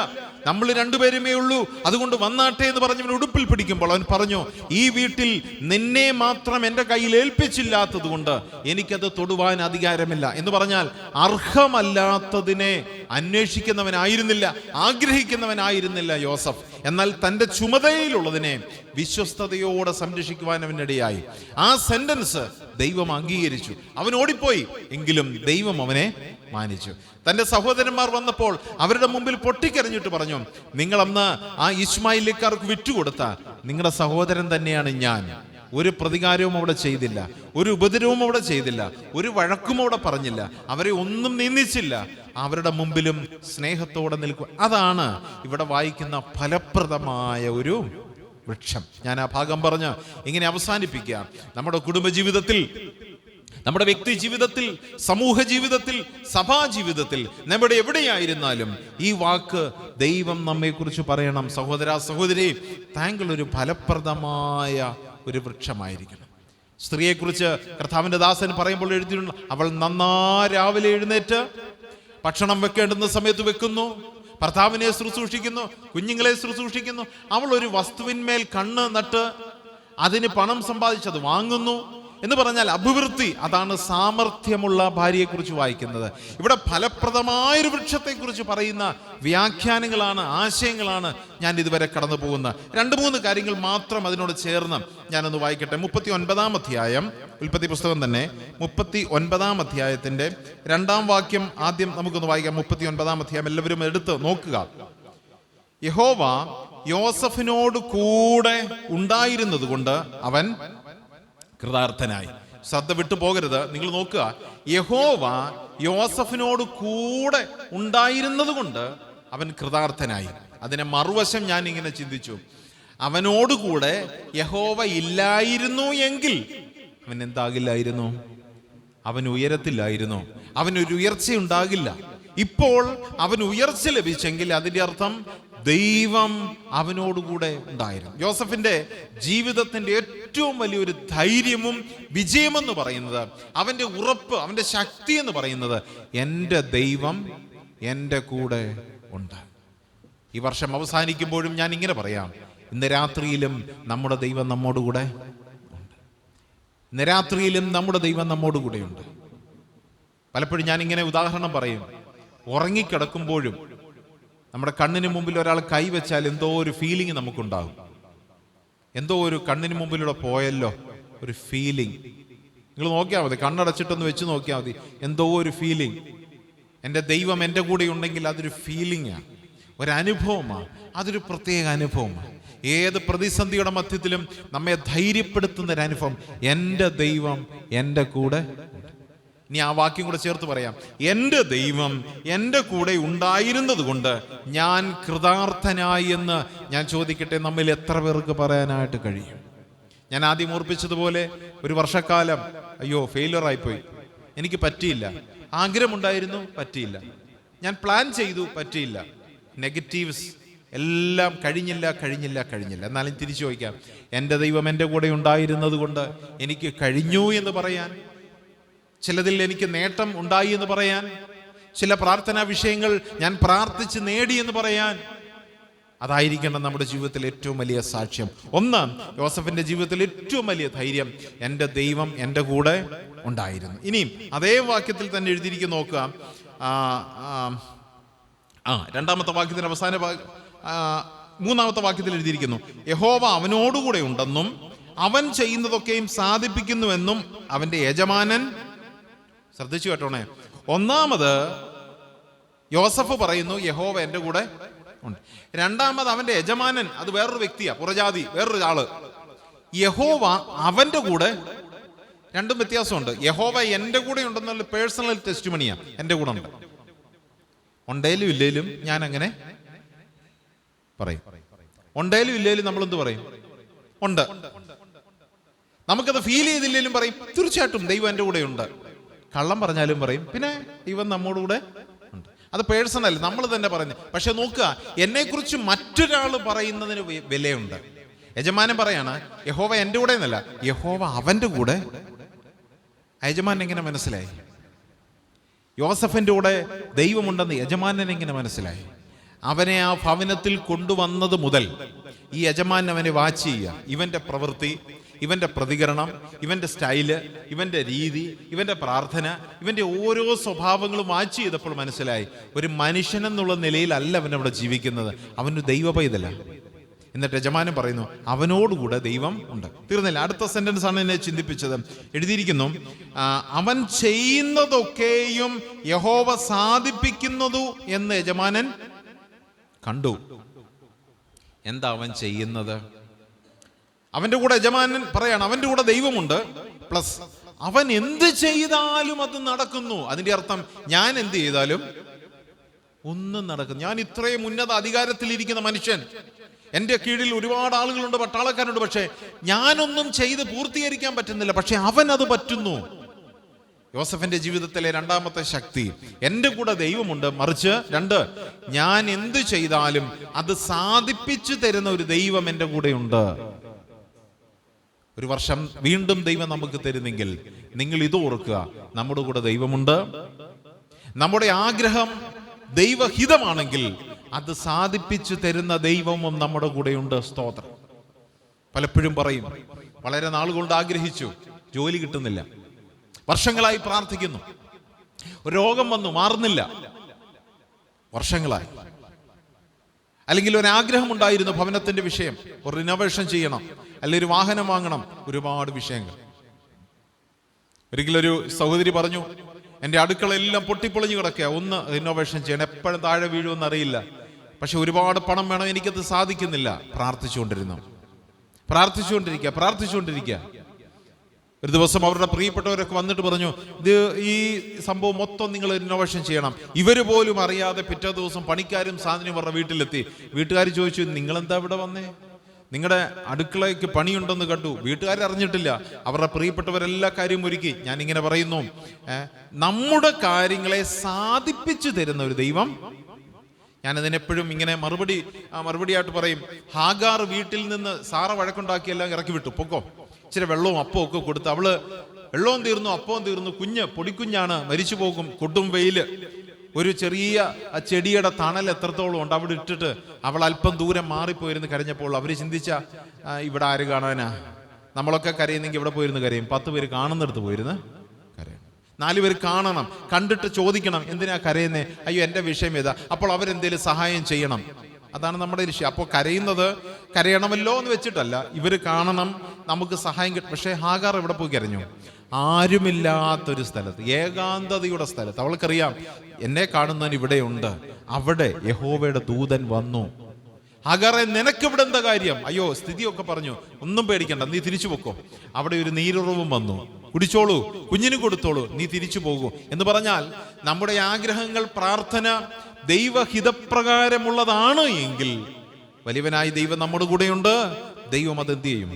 നമ്മൾ രണ്ടുപേരുമേ ഉള്ളൂ, അതുകൊണ്ട് വന്നാട്ടെ എന്ന് പറഞ്ഞവൻ ഉടുപ്പിൽ പിടിക്കുമ്പോൾ അവൻ പറഞ്ഞു, ഈ വീട്ടിൽ നിന്നെ മാത്രം എൻ്റെ കയ്യിൽ ഏൽപ്പിച്ചില്ലാത്തത് കൊണ്ട് എനിക്കത് തൊടുവാൻ അധികാരമില്ല എന്ന് പറഞ്ഞാൽ അർഹമല്ലാത്തതിനെ അന്വേഷിക്കുന്നവനായിരുന്നില്ല, ആഗ്രഹിക്കുന്നവനായിരുന്നില്ല യോസഫ്. എന്നാൽ തൻ്റെ ചുമതലയിലുള്ളതിനെ വിശ്വസ്തയോടെ സംരക്ഷിക്കുവാൻ അവനിടയായി. ആ സെന്റൻസ് ദൈവം അംഗീകരിച്ചു. അവൻ ഓടിപ്പോയി, എങ്കിലും ദൈവം അവനെ മാനിച്ചു. തൻ്റെ സഹോദരന്മാർ വന്നപ്പോൾ അവരുടെ മുമ്പിൽ പൊട്ടിക്കരഞ്ഞിട്ട് പറഞ്ഞു, നിങ്ങൾ അന്ന് ആ ഇശ്മായേല്യക്കാർക്ക് വിറ്റുകൊടുത്ത നിങ്ങളുടെ സഹോദരൻ തന്നെയാണ് ഞാൻ. ഒരു പ്രതികാരവും അവിടെ ചെയ്തില്ല, ഒരു ഉപദ്രവവും അവിടെ ചെയ്തില്ല, ഒരു വഴക്കും അവിടെ പറഞ്ഞില്ല, അവരെ ഒന്നും നിന്ദിച്ചില്ല. അവരുടെ മുമ്പിലും സ്നേഹത്തോടെ നിൽക്കുക. അതാണ് ഇവിടെ വായിക്കുന്ന ഫലപ്രദമായ ഒരു വൃക്ഷം. ഞാൻ ആ ഭാഗം പറഞ്ഞ് ഇങ്ങനെ അവസാനിപ്പിക്കുക. നമ്മുടെ കുടുംബജീവിതത്തിൽ, നമ്മുടെ വ്യക്തി ജീവിതത്തിൽ, സമൂഹ ജീവിതത്തിൽ, സഭാ ജീവിതത്തിൽ, നമ്മുടെ എവിടെയായിരുന്നാലും ഈ വാക്ക് ദൈവം നമ്മെക്കുറിച്ച് പറയണം. സഹോദര സഹോദരി, താങ്കൾ ഒരു ഫലപ്രദമായ ഒരു വൃക്ഷമായിരിക്കണം. സ്ത്രീയെക്കുറിച്ച് കർത്താവിന്റെ ദാസൻ പറയുമ്പോൾ എഴുതിയിട്ടുണ്ട്, അവൾ നന്നാ രാവിലെ എഴുന്നേറ്റ് ഭക്ഷണം വെക്കേണ്ടുന്ന സമയത്ത് വെക്കുന്നു, ഭർത്താവിനെ ശുശ്രൂഷിക്കുന്നു, കുഞ്ഞുങ്ങളെ ശുശ്രൂഷിക്കുന്നു. അവൾ ഒരു വസ്തുവിന്മേൽ കണ്ണ് നട്ട് അതിന് പണം സമ്പാദിച്ചത് വാങ്ങുന്നു എന്ന് പറഞ്ഞാൽ അഭിവൃദ്ധി. അതാണ് സാമർഥ്യമുള്ള ഭാര്യയെക്കുറിച്ച് വായിക്കുന്നത്. ഇവിടെ ഫലപ്രദമായൊരു വൃക്ഷത്തെക്കുറിച്ച് പറയുന്ന വ്യാഖ്യാനങ്ങളാണ്, ആശയങ്ങളാണ് ഞാൻ ഇതുവരെ കടന്നു പോകുന്ന. 2-3 കാര്യങ്ങൾ മാത്രം അതിനോട് ചേർന്ന് ഞാനൊന്ന് വായിക്കട്ടെ. 39-ാം അധ്യായം, ഉൽപ്പത്തി പുസ്തകം തന്നെ 39-ാം അധ്യായത്തിന്റെ 2-ാം വാക്യം ആദ്യം നമുക്കൊന്ന് വായിക്കാം. 39-ാം അധ്യായം എല്ലാവരും എടുത്ത് നോക്കുക. യഹോവ യോസഫിനോട് കൂടെ ഉണ്ടായിരുന്നത് കൊണ്ട് അവൻ കൃതാർത്ഥനായി. ശ്രദ്ധ വിട്ടു പോകരുത്. നിങ്ങൾ നോക്കുക, യഹോവ യോസഫിനോട് കൂടെ ഉണ്ടായിരുന്നത് കൊണ്ട് അവൻ കൃതാർത്ഥനായി. അതിനെ മറുവശം ഞാൻ ഇങ്ങനെ ചിന്തിച്ചു, അവനോടുകൂടെ യഹോവ ഇല്ലായിരുന്നു എങ്കിൽ അവൻ എന്താകില്ലായിരുന്നു? അവൻ ഉയരത്തില്ലായിരുന്നു, അവനൊരു ഉയർച്ചയുണ്ടാകില്ല. ഇപ്പോൾ അവൻ ഉയർച്ച ലഭിച്ചെങ്കിൽ അതിൻ്റെ അർത്ഥം ദൈവം അവനോടുകൂടെ ഉണ്ടായിരുന്നു. യോസഫിന്റെ ജീവിതത്തിന്റെ ഏറ്റവും വലിയൊരു ധൈര്യവും വിജയമെന്ന് പറയുന്നത്, അവന്റെ ഉറപ്പ്, അവന്റെ ശക്തി എന്ന് പറയുന്നത്, എൻ്റെ ദൈവം എൻ്റെ കൂടെ ഉണ്ട്. ഈ വർഷം അവസാനിക്കുമ്പോഴും ഞാൻ ഇങ്ങനെ പറയാം, ഇന്ന് രാത്രിയിലും നമ്മുടെ ദൈവം നമ്മോടുകൂടെ ഉണ്ട്. ഇന്ന് രാത്രിയിലും നമ്മുടെ ദൈവം നമ്മോടുകൂടെയുണ്ട്. പലപ്പോഴും ഞാൻ ഇങ്ങനെ ഉദാഹരണം പറയും, ഉറങ്ങിക്കിടക്കുമ്പോഴും നമ്മുടെ കണ്ണിന് മുമ്പിൽ ഒരാൾ കൈവച്ചാൽ എന്തോ ഒരു ഫീലിംഗ് നമുക്കുണ്ടാകും. എന്തോ ഒരു കണ്ണിന് മുമ്പിലൂടെ പോയല്ലോ ഒരു ഫീലിംഗ്. നിങ്ങൾ നോക്കിയാൽ മതി, കണ്ണടച്ചിട്ടൊന്ന് വെച്ച് നോക്കിയാൽ മതി, എന്തോ ഒരു ഫീലിംഗ്. എൻ്റെ ദൈവം എൻ്റെ കൂടെ ഉണ്ടെങ്കിൽ അതൊരു ഫീലിംഗാണ്, ഒരനുഭവമാണ്, അതൊരു പ്രത്യേക അനുഭവമാണ്. ഏത് പ്രതിസന്ധിയുടെ മധ്യത്തിലും നമ്മെ ധൈര്യപ്പെടുത്തുന്ന ഒരു അനുഭവം, എൻ്റെ ദൈവം എൻ്റെ കൂടെ. ഇനി ആ വാക്യം കൂടെ ചേർത്ത് പറയാം, എൻ്റെ ദൈവം എൻ്റെ കൂടെ ഉണ്ടായിരുന്നത് കൊണ്ട് ഞാൻ കൃതാർത്ഥനായി എന്ന് ഞാൻ ചോദിക്കട്ടെ, നമ്മിൽ എത്ര പേർക്ക് പറയാനായിട്ട് കഴിയും? ഞാൻ ആദ്യം ഓർപ്പിച്ചതുപോലെ ഒരു വർഷക്കാലം അയ്യോ ഫെയിലറായിപ്പോയി, എനിക്ക് പറ്റിയില്ല. ആഗ്രഹമുണ്ടായിരുന്നു, പറ്റിയില്ല. ഞാൻ പ്ലാൻ ചെയ്തു, പറ്റിയില്ല. നെഗറ്റീവ്സ് എല്ലാം കഴിഞ്ഞില്ല. എന്നാലും തിരിച്ചു ചോദിക്കാം, എൻ്റെ ദൈവം എൻ്റെ കൂടെ ഉണ്ടായിരുന്നത് കൊണ്ട് എനിക്ക് കഴിഞ്ഞു എന്ന് പറയാൻ, ചിലതിൽ എനിക്ക് നേട്ടം ഉണ്ടായി എന്ന് പറയാൻ, ചില പ്രാർത്ഥനാ വിഷയങ്ങൾ ഞാൻ പ്രാർത്ഥിച്ച് നേടി എന്ന് പറയാൻ, അതായിരിക്കണം നമ്മുടെ ജീവിതത്തിൽ ഏറ്റവും വലിയ സാക്ഷ്യം. ഒന്ന്, യോസഫിന്റെ ജീവിതത്തിൽ ഏറ്റവും വലിയ ധൈര്യം, എൻ്റെ ദൈവം എൻ്റെ കൂടെ ഉണ്ടായിരുന്നു. ഇനിയും അതേ വാക്യത്തിൽ തന്നെ എഴുതിയിരിക്കും, നോക്കുക. 2-ാമത്തെ വാക്യത്തിന്റെ അവസാന 3-ാമത്തെ വാക്യത്തിൽ എഴുതിയിരിക്കുന്നു, യഹോവ അവനോടുകൂടെ ഉണ്ടെന്നും അവൻ ചെയ്യുന്നതൊക്കെയും സാധിപ്പിക്കുന്നുവെന്നും അവന്റെ യജമാനൻ. ശ്രദ്ധിച്ചു കേട്ടോണേ. ഒന്നാമത് യോസഫ് പറയുന്നു യഹോവ എൻ്റെ കൂടെ ഉണ്ട്. രണ്ടാമത് അവന്റെ യജമാനൻ, അത് വേറൊരു വ്യക്തിയാ, പുറജാതി, വേറൊരു ആള്. യഹോവ അവന്റെ കൂടെ. രണ്ടും വ്യത്യാസമുണ്ട്. യഹോവ എൻ്റെ കൂടെ ഉണ്ടെന്നുള്ള പേഴ്സണൽ ടെസ്റ്റിമണിയാ, എൻ്റെ കൂടെ ഉണ്ട്. ഉണ്ടേലും ഇല്ലേലും ഞാൻ അങ്ങനെ പറയും. ഉണ്ടേലും ഇല്ലേലും നമ്മളെന്ത് പറയും? ഉണ്ട്. നമുക്കത് ഫീൽ ചെയ്തില്ലേലും പറയും തീർച്ചയായിട്ടും ദൈവം എൻ്റെ കൂടെ ഉണ്ട്. കള്ളം പറഞ്ഞാലും പറയും പിന്നെ ദൈവം നമ്മോട് കൂടെ ഉണ്ട്. അത് പേഴ്സണൽ, നമ്മൾ തന്നെ പറയുന്നത്. പക്ഷെ നോക്കുക, എന്നെക്കുറിച്ച് മറ്റൊരാൾ പറയുന്നതിന് വിലയുണ്ട്. യജമാനൻ പറയാണ് യഹോവ എൻ്റെ കൂടെ എന്നല്ല, യഹോവ അവൻ്റെ കൂടെ. യജമാനൻ എങ്ങനെ മനസ്സിലായി? യോസഫിൻ്റെ കൂടെ ദൈവമുണ്ടെന്ന് യജമാനൻ എങ്ങനെ മനസ്സിലായി? അവനെ ആ ഭവനത്തിൽ കൊണ്ടുവന്നത് മുതൽ ഈ യജമാനൻ അവനെ വാച്ച് ചെയ്യുക. ഇവന്റെ പ്രവൃത്തി, ഇവന്റെ പ്രതികരണം, ഇവന്റെ സ്റ്റൈല്, ഇവന്റെ രീതി, ഇവന്റെ പ്രാർത്ഥന, ഇവന്റെ ഓരോ സ്വഭാവങ്ങളും വാച്ച് ചെയ്തപ്പോൾ മനസ്സിലായി ഒരു മനുഷ്യൻ എന്നുള്ള നിലയിലല്ല അവൻ അവിടെ ജീവിക്കുന്നത്. അവനൊരു ദൈവ പൈതല. എന്നിട്ട് യജമാനൻ പറയുന്നു, അവനോടുകൂടെ ദൈവം ഉണ്ട്. തീർന്നില്ല. അടുത്ത സെന്റൻസ് ആണ് എന്നെ ചിന്തിപ്പിച്ചത്. എഴുതിയിരിക്കുന്നു, അവൻ ചെയ്യുന്നതൊക്കെയും യഹോവ സാധിപ്പിക്കുന്നതു എന്ന് യജമാനൻ കണ്ടു. എന്താ അവൻ ചെയ്യുന്നത്? അവന്റെ കൂടെ യജമാനൻ പറയാണ്, അവന്റെ കൂടെ ദൈവമുണ്ട്, പ്ലസ് അവൻ എന്ത് ചെയ്താലും അത് നടക്കുന്നു. അതിന്റെ അർത്ഥം ഞാൻ എന്ത് ചെയ്താലും ഒന്നും നടക്കുന്നു. ഞാൻ ഇത്രയും ഉന്നത അധികാരത്തിലിരിക്കുന്ന മനുഷ്യൻ, എൻ്റെ കീഴിൽ ഒരുപാട് ആളുകളുണ്ട്, പട്ടാളക്കാരുണ്ട്, പക്ഷെ ഞാനൊന്നും ചെയ്ത് പൂർത്തീകരിക്കാൻ പറ്റുന്നില്ല, പക്ഷെ അവൻ അത് പറ്റുന്നു. യോസഫിന്റെ ജീവിതത്തിലെ രണ്ടാമത്തെ ശക്തി, എൻ്റെ കൂടെ ദൈവമുണ്ട്, മറിച്ച് 2, ഞാൻ എന്ത് ചെയ്താലും അത് സാധിപ്പിച്ചു തരുന്ന ഒരു ദൈവം എൻ്റെ കൂടെയുണ്ട്. ഒരു വർഷം വീണ്ടും ദൈവം നമുക്ക് തരുന്നെങ്കിൽ നിങ്ങൾ ഇത് ഓർക്കുക, നമ്മുടെ കൂടെ ദൈവമുണ്ട്. നമ്മുടെ ആഗ്രഹം ദൈവഹിതമാണെങ്കിൽ അത് സാധിപ്പിച്ചു തരുന്ന ദൈവവും നമ്മുടെ കൂടെയുണ്ട്. സ്തോത്രം. പലപ്പോഴും പറയും, വളരെ നാളുകൊണ്ട് ആഗ്രഹിച്ചു, ജോലി കിട്ടുന്നില്ല, വർഷങ്ങളായി പ്രാർത്ഥിക്കുന്നു, ഒരു രോഗം വന്നു മാറുന്നില്ല, വർഷങ്ങളായി. അല്ലെങ്കിൽ ഒരു ആഗ്രഹം ഉണ്ടായിരുന്നു, ഭവനത്തിന്റെ വിഷയം, ഒരു റിനോവേഷൻ ചെയ്യണം, അല്ലെങ്കിൽ ഒരു വാഹനം വാങ്ങണം, ഒരുപാട് വിഷയങ്ങൾ. ഒരിക്കലൊരു സഹോദരി പറഞ്ഞു, എൻ്റെ അടുക്കളയെല്ലാം പൊട്ടിപ്പൊളിഞ്ഞു കിടക്കുക, ഒന്ന് റിനോവേഷൻ ചെയ്യണം, എപ്പോഴും താഴെ വീഴുമെന്ന് അറിയില്ല, പക്ഷെ ഒരുപാട് പണം വേണം, എനിക്കത് സാധിക്കുന്നില്ല. പ്രാർത്ഥിച്ചുകൊണ്ടിരിക്കുക. ഒരു ദിവസം അവരുടെ പ്രിയപ്പെട്ടവരൊക്കെ വന്നിട്ട് പറഞ്ഞു, ഇത് ഈ സംഭവം മൊത്തം നിങ്ങൾ റിനോവേഷൻ ചെയ്യണം. ഇവര് പോലും അറിയാതെ പിറ്റേ ദിവസം പണിക്കാരും സാധനവും അവരുടെ വീട്ടിലെത്തി. വീട്ടുകാർ ചോദിച്ചു, നിങ്ങളെന്താ ഇവിടെ വന്നേ? നിങ്ങളുടെ അടുക്കളയ്ക്ക് പണിയുണ്ടെന്ന് കണ്ടു. വീട്ടുകാർ അറിഞ്ഞിട്ടില്ല, അവരുടെ പ്രിയപ്പെട്ടവരെല്ലാ കാര്യവും ഒരുക്കി. ഞാനിങ്ങനെ പറയുന്നു, നമ്മുടെ കാര്യങ്ങളെ സാധിപ്പിച്ചു തരുന്ന ഒരു ദൈവം. ഞാനതിനെപ്പോഴും ഇങ്ങനെ മറുപടിയായിട്ട് പറയും, ഹാഗാർ വീട്ടിൽ നിന്ന് സാറ വഴക്കുണ്ടാക്കി എല്ലാം ഇറക്കി വിട്ടു, പൊക്കോ, ഇച്ചിരി വെള്ളവും അപ്പവും ഒക്കെ കൊടുത്ത്. അവള് വെള്ളവും തീർന്നു, അപ്പവും തീർന്നു, പൊടിക്കുഞ്ഞാണ്, മരിച്ചു പോകും, കൊടും വെയില്, ഒരു ചെറിയ ചെടിയുടെ തണൽ എത്രത്തോളം ഉണ്ട് അവിടെ ഇട്ടിട്ട് അവൾ അല്പം ദൂരം മാറിപ്പോയിരുന്ന് കരഞ്ഞപ്പോൾ അവർ ചിന്തിച്ച, ഇവിടെ ആര് കാണാനാ, നമ്മളൊക്കെ കരയുന്നെങ്കിൽ ഇവിടെ പോയിരുന്ന് കരയും, 10 പേര് കാണുന്നിടത്ത് പോയിരുന്ന് കരയും, 4 പേര് കാണണം, കണ്ടിട്ട് ചോദിക്കണം, എന്തിനാ കരയുന്നേ? അയ്യോ എൻ്റെ വിഷയം ഏതാ? അപ്പോൾ അവരെന്തേലും സഹായം ചെയ്യണം. അതാണ് നമ്മുടെ ലക്ഷ്യം. അപ്പോൾ കരയണമല്ലോ എന്ന് വെച്ചിട്ടല്ല, ഇവര് കാണണം, നമുക്ക് സഹായം കിട്ടും. പക്ഷേ ഹാഗാർ എവിടെ പോയി കരഞ്ഞു? ആരുമില്ലാത്തൊരു സ്ഥലത്ത്, ഏകാന്തതയുടെ സ്ഥലത്ത്. അവൾക്കറിയാം, എന്നെ കാണുന്നവൻ ഇവിടെയുണ്ട്. അവിടെ യഹോവയുടെ ദൂതൻ വന്നു. ഹാഗാറെ, നിനക്കിവിടെ എന്താ കാര്യം? അയ്യോ, സ്ഥിതിയൊക്കെ പറഞ്ഞു, ഒന്നും പേടിക്കണ്ട, നീ തിരിച്ചു പോക്കോ. അവിടെ ഒരു നീരുറവും വന്നു, കുടിച്ചോളൂ, കുഞ്ഞിന് കൊടുത്തോളൂ, നീ തിരിച്ചു പോകൂ എന്ന് പറഞ്ഞാൽ, നമ്മുടെ ആഗ്രഹങ്ങൾ, പ്രാർത്ഥന ദൈവഹിതപ്രകാരമുള്ളതാണ് എങ്കിൽ വലിയവനായി ദൈവം നമ്മുടെ കൂടെയുണ്ട്. ദൈവം അതെന്ത് ചെയ്യും?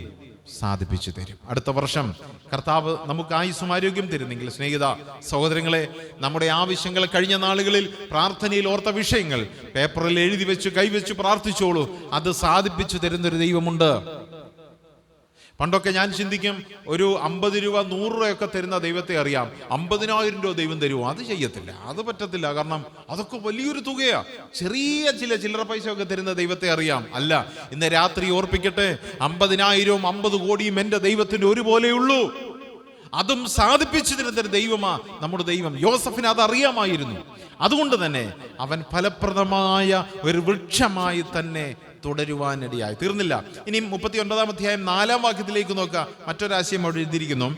സാധിപ്പിച്ചു തരും. അടുത്ത വർഷം കർത്താവ് നമുക്ക് ആയുസ്സും ആരോഗ്യം തരുന്നെങ്കിൽ, സ്നേഹിത സഹോദരങ്ങളെ, നമ്മുടെ ആവശ്യങ്ങൾ, കഴിഞ്ഞ നാളുകളിൽ പ്രാർത്ഥനയിൽ ഓർത്ത വിഷയങ്ങൾ പേപ്പറിൽ എഴുതി വെച്ച് കൈവച്ച് പ്രാർത്ഥിച്ചോളൂ. അത് സാധിപ്പിച്ചു തരുന്നൊരു ദൈവമുണ്ട്. പണ്ടൊക്കെ ഞാൻ ചിന്തിക്കും, ഒരു 50 രൂപ 100 രൂപയൊക്കെ തരുന്ന ദൈവത്തെ അറിയാം, 50,000 രൂപ ദൈവം തരുമോ? അത് ചെയ്യത്തില്ല, അത് പറ്റത്തില്ല. കാരണം അതൊക്കെ വലിയൊരു തുകയാ. ചെറിയ ചില്ലറ പൈസ ഒക്കെ തരുന്ന ദൈവത്തെ അറിയാം. അല്ല, ഇന്ന് രാത്രി ഓർപ്പിക്കട്ടെ, 50,000-ഉം 50 കോടിയും എൻ്റെ ദൈവത്തിന് ഒരുപോലെയുള്ളൂ. അതും സാധിപ്പിച്ചു തരുന്നൊരു ദൈവമാ നമ്മുടെ ദൈവം. യോസഫിന് അത് അറിയാമായിരുന്നു. അതുകൊണ്ട് തന്നെ അവൻ ഫലപ്രദമായ ഒരു വൃക്ഷമായി തന്നെ തുടരുവാനിടയായി തീർന്നില്ല. ഇനി 39-ാം അധ്യായം 4-ാം വാക്യത്തിലേക്ക് നോക്കുക. മറ്റൊരാശയം അവിടെ എഴുതിയിരിക്കുന്നു,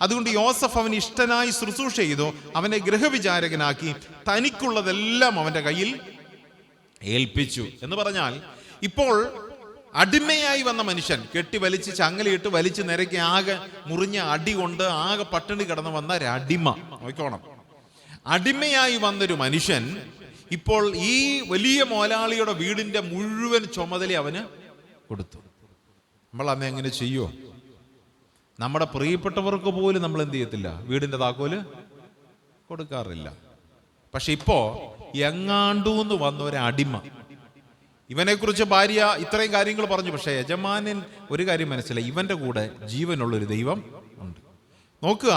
അതുകൊണ്ട് യോസഫ് അവൻ ഇഷ്ടനായി ശുശ്രൂഷ ചെയ്തു, അവനെ ഗൃഹവിചാരകനാക്കി, തനിക്കുള്ളതെല്ലാം അവന്റെ കയ്യിൽ ഏൽപ്പിച്ചു. എന്ന് പറഞ്ഞാൽ, ഇപ്പോൾ അടിമയായി വന്ന മനുഷ്യൻ, കെട്ടി വലിച്ച് ചങ്ങലയിട്ട് വലിച്ച് നിരക്കി ആകെ മുറിഞ്ഞ അടി കൊണ്ട് ആകെ പട്ടിണി കിടന്ന് വന്ന ഒരു അടിമ, നോക്കണം, അടിമയായി വന്നൊരു മനുഷ്യൻ ഇപ്പോൾ ഈ വലിയ മോലാളിയുടെ വീടിന്റെ മുഴുവൻ ചുമതല അവന് കൊടുത്തു. നമ്മൾ അന്ന് എങ്ങനെ ചെയ്യുമോ? നമ്മുടെ പ്രിയപ്പെട്ടവർക്ക് പോലും നമ്മൾ എന്ത് ചെയ്യത്തില്ല, വീടിന്റെ താക്കോല് കൊടുക്കാറില്ല. പക്ഷെ ഇപ്പോ എങ്ങാണ്ടൂന്ന് വന്ന ഒരു അടിമ, ഇവനെക്കുറിച്ച് ഭാര്യ ഇത്രയും കാര്യങ്ങൾ പറഞ്ഞു, പക്ഷെ യജമാനൻ ഒരു കാര്യം മനസ്സിലായി, ഇവന്റെ കൂടെ ജീവനുള്ളൊരു ദൈവം ഉണ്ട്. നോക്കുക,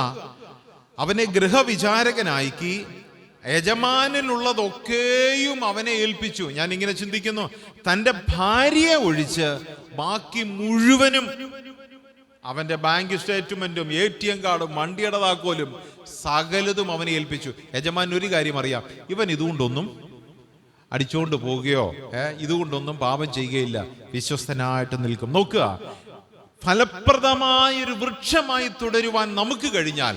അവനെ ഗൃഹവിചാരകനാക്കി, യജമാനനുള്ളതൊക്കെയും അവനെ ഏൽപ്പിച്ചു. ഞാൻ ഇങ്ങനെ ചിന്തിക്കുന്നു, തൻ്റെ ഭാര്യയെ ഒഴിച്ച് ബാക്കി മുഴുവനും, അവന്റെ ബാങ്ക് സ്റ്റേറ്റ്മെന്റും ATM കാർഡും വണ്ടിയുടെ താക്കോലും സകലതും അവനെ ഏൽപ്പിച്ചു. യജമാൻ ഒരു കാര്യം അറിയാം, ഇവൻ ഇതുകൊണ്ടൊന്നും അടിച്ചുകൊണ്ട് പോവുകയോ ഇതുകൊണ്ടൊന്നും പാപം ചെയ്യുകയില്ല, വിശ്വസ്തനായിട്ട് നിൽക്കും. നോക്കുക, ഫലപ്രദമായൊരു വൃക്ഷമായി തുടരുവാൻ നമുക്ക് കഴിഞ്ഞാൽ,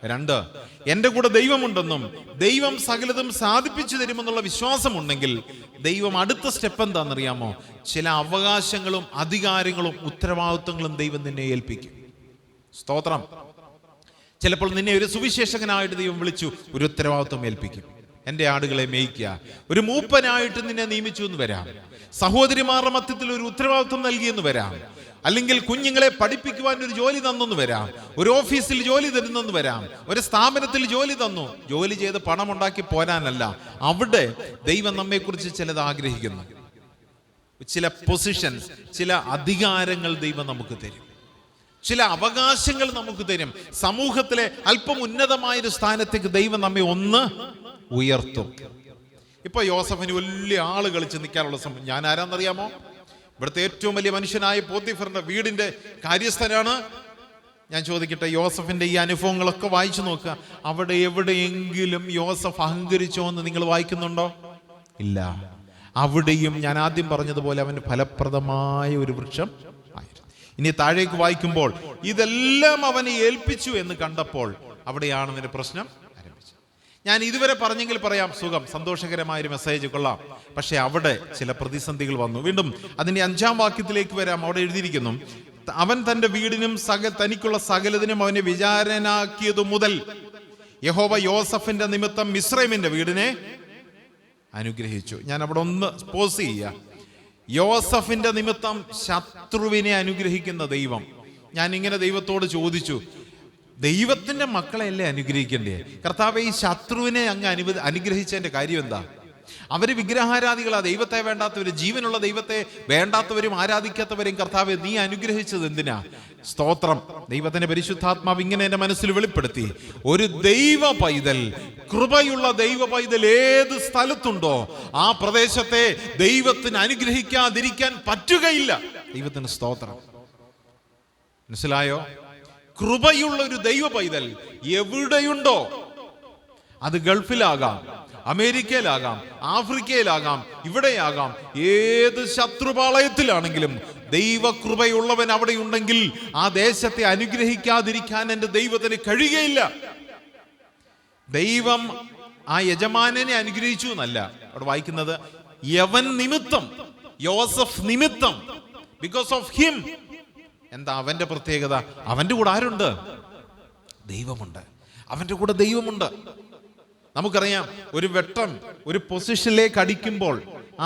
2, എൻ്റെ കൂടെ ദൈവമുണ്ടെന്നും ദൈവം സകലതും സാധിപ്പിച്ചു തരുമെന്നുള്ള വിശ്വാസമുണ്ടെങ്കിൽ ദൈവം അടുത്ത സ്റ്റെപ്പ് എന്താണെന്നറിയാമോ? ചില അവകാശങ്ങളും അധികാരങ്ങളും ഉത്തരവാദിത്വങ്ങളും ദൈവം നിന്നെ ഏൽപ്പിക്കും. സ്തോത്രം. ചിലപ്പോൾ നിന്നെ ഒരു സുവിശേഷകനായിട്ട് ദൈവം വിളിച്ചു, ഒരു ഉത്തരവാദിത്വം ഏൽപ്പിക്കും. എൻ്റെ ആടുകളെ മേയ്ക്കുക. ഒരു മൂപ്പനായിട്ട് നിന്നെ നിയമിച്ചു എന്ന് വരാം. സഹോദരിമാരുടെ മധ്യത്തിൽ ഒരു ഉത്തരവാദിത്വം നൽകിയെന്ന് വരാം. അല്ലെങ്കിൽ കുഞ്ഞുങ്ങളെ പഠിപ്പിക്കുവാൻ ഒരു ജോലി തന്നെന്ന് വരാം. ഒരു ഓഫീസിൽ ജോലി തരുന്നെന്ന് വരാം. ഒരു സ്ഥാപനത്തിൽ ജോലി തന്നു. ജോലി ചെയ്ത് പണമുണ്ടാക്കി പോരാനല്ല, അവിടെ ദൈവം നമ്മെക്കുറിച്ച് ചിലത് ആഗ്രഹിക്കുന്നു. ചില പൊസിഷൻസ്, ചില അധികാരങ്ങൾ ദൈവം നമുക്ക് തരും. ചില അവകാശങ്ങൾ നമുക്ക് തരും. സമൂഹത്തിലെ അല്പം ഉന്നതമായൊരു സ്ഥാനത്തേക്ക് ദൈവം നമ്മെ ഒന്ന് ഉയർത്തും. ഇപ്പൊ യോസഫിന് വലിയ ആള് കളിച്ച് നിൽക്കാനുള്ള സമയം. ഞാൻ ആരാന്നറിയാമോ? ഇവിടുത്തെ ഏറ്റവും വലിയ മനുഷ്യനായ പോത്തിഫറിന്റെ വീടിന്റെ കാര്യസ്ഥനാണ്. ഞാൻ ചോദിക്കട്ടെ, യോസഫിന്റെ ഈ അനുഭവങ്ങളൊക്കെ വായിച്ചു നോക്കുക. അവിടെ എവിടെയെങ്കിലും യോസഫ് അഹങ്കരിച്ചോ എന്ന് നിങ്ങൾ വായിക്കുന്നുണ്ടോ? ഇല്ല. അവിടെയും ഞാൻ ആദ്യം പറഞ്ഞതുപോലെ അവന് ഫലപ്രദമായ ഒരു വൃക്ഷം ആയിരുന്നു. ഇനി താഴേക്ക് വായിക്കുമ്പോൾ ഇതെല്ലാം അവനെ ഏൽപ്പിച്ചു എന്ന് കണ്ടപ്പോൾ അവിടെയാണ് അവന്റെ പ്രശ്നം ആരംഭിച്ചത്. ഞാൻ ഇതുവരെ പറഞ്ഞെങ്കിൽ പറയാം, സുഖം, സന്തോഷകരമായൊരു മെസ്സേജ്, കൊള്ളാം. പക്ഷെ അവിടെ ചില പ്രതിസന്ധികൾ വന്നു. വീണ്ടും അതിന്റെ 5-ാം വാക്യത്തിലേക്ക് വരാം. അവിടെ എഴുതിയിരിക്കുന്നു, അവൻ തന്റെ വീടിനും തനിക്കുള്ള സകലതിനും അവനെ വിചാരനാക്കിയതു മുതൽ യഹോവ യോസഫിന്റെ നിമിത്തം മിസ്രൈമിന്റെ വീടിനെ അനുഗ്രഹിച്ചു. ഞാൻ അവിടെ ഒന്ന് പോസ് ചെയ്യുക. യോസഫിന്റെ നിമിത്തം ശത്രുവിനെ അനുഗ്രഹിക്കുന്ന ദൈവം. ഞാൻ ഇങ്ങനെ ദൈവത്തോട് ചോദിച്ചു, ദൈവത്തിന്റെ മക്കളെയല്ലേ അനുഗ്രഹിക്കണ്ടേ? കർത്താവേ, ഈ ശത്രുവിനെ അങ്ങ് അനുഗ്രഹിച്ചതിന്റെ കാര്യം എന്താ? അവര് വിഗ്രഹാരാധികളാ, ദൈവത്തെ വേണ്ടാത്തവര്, ജീവനുള്ള ദൈവത്തെ വേണ്ടാത്തവരും ആരാധിക്കാത്തവരും കർത്താവെ നീ അനുഗ്രഹിച്ചത് എന്തിനാ? സ്തോത്രം. ദൈവത്തിന്റെ പരിശുദ്ധാത്മാവ് ഇങ്ങനെ എന്റെ മനസ്സിൽ വെളിപ്പെടുത്തി, ഒരു ദൈവ പൈതൽ, കൃപയുള്ള ദൈവ പൈതൽ ഏത് സ്ഥലത്തുണ്ടോ ആ പ്രദേശത്തെ ദൈവത്തിന് അനുഗ്രഹിക്കാതിരിക്കാൻ പറ്റുകയില്ല. ദൈവത്തിന് സ്തോത്രം. മനസ്സിലായോ? കൃപയുള്ള ഒരു ദൈവ പൈതൽ എവിടെയുണ്ടോ, അത് ഗൾഫിലാകാം, അമേരിക്കയിലാകാം, ആഫ്രിക്കയിലാകാം, ഇവിടെയാകാം, ഏത് ശത്രുപാളയത്തിലാണെങ്കിലും ദൈവകൃപയുള്ളവൻ അവിടെ ഉണ്ടെങ്കിൽ ആ ദേശത്തെ അനുഗ്രഹിക്കാതിരിക്കാൻ എൻ്റെ ദൈവത്തിന് കഴിയുകയില്ല. ദൈവം ആ യജമാനനെ അനുഗ്രഹിച്ചു എന്നല്ല അവിടെ വായിക്കുന്നത്, യവൻ നിമിത്തം, യോസഫ് നിമിത്തം, ബിക്കോസ് ഓഫ് ഹിം. എന്താ അവന്റെ പ്രത്യേകത? അവന്റെ കൂടെ ആരുണ്ട്? ദൈവമുണ്ട്. അവന്റെ കൂടെ ദൈവമുണ്ട്. നമുക്കറിയാം, ഒരു വെട്ടം ഒരു പൊസിഷനിലേക്ക് അടിക്കുമ്പോൾ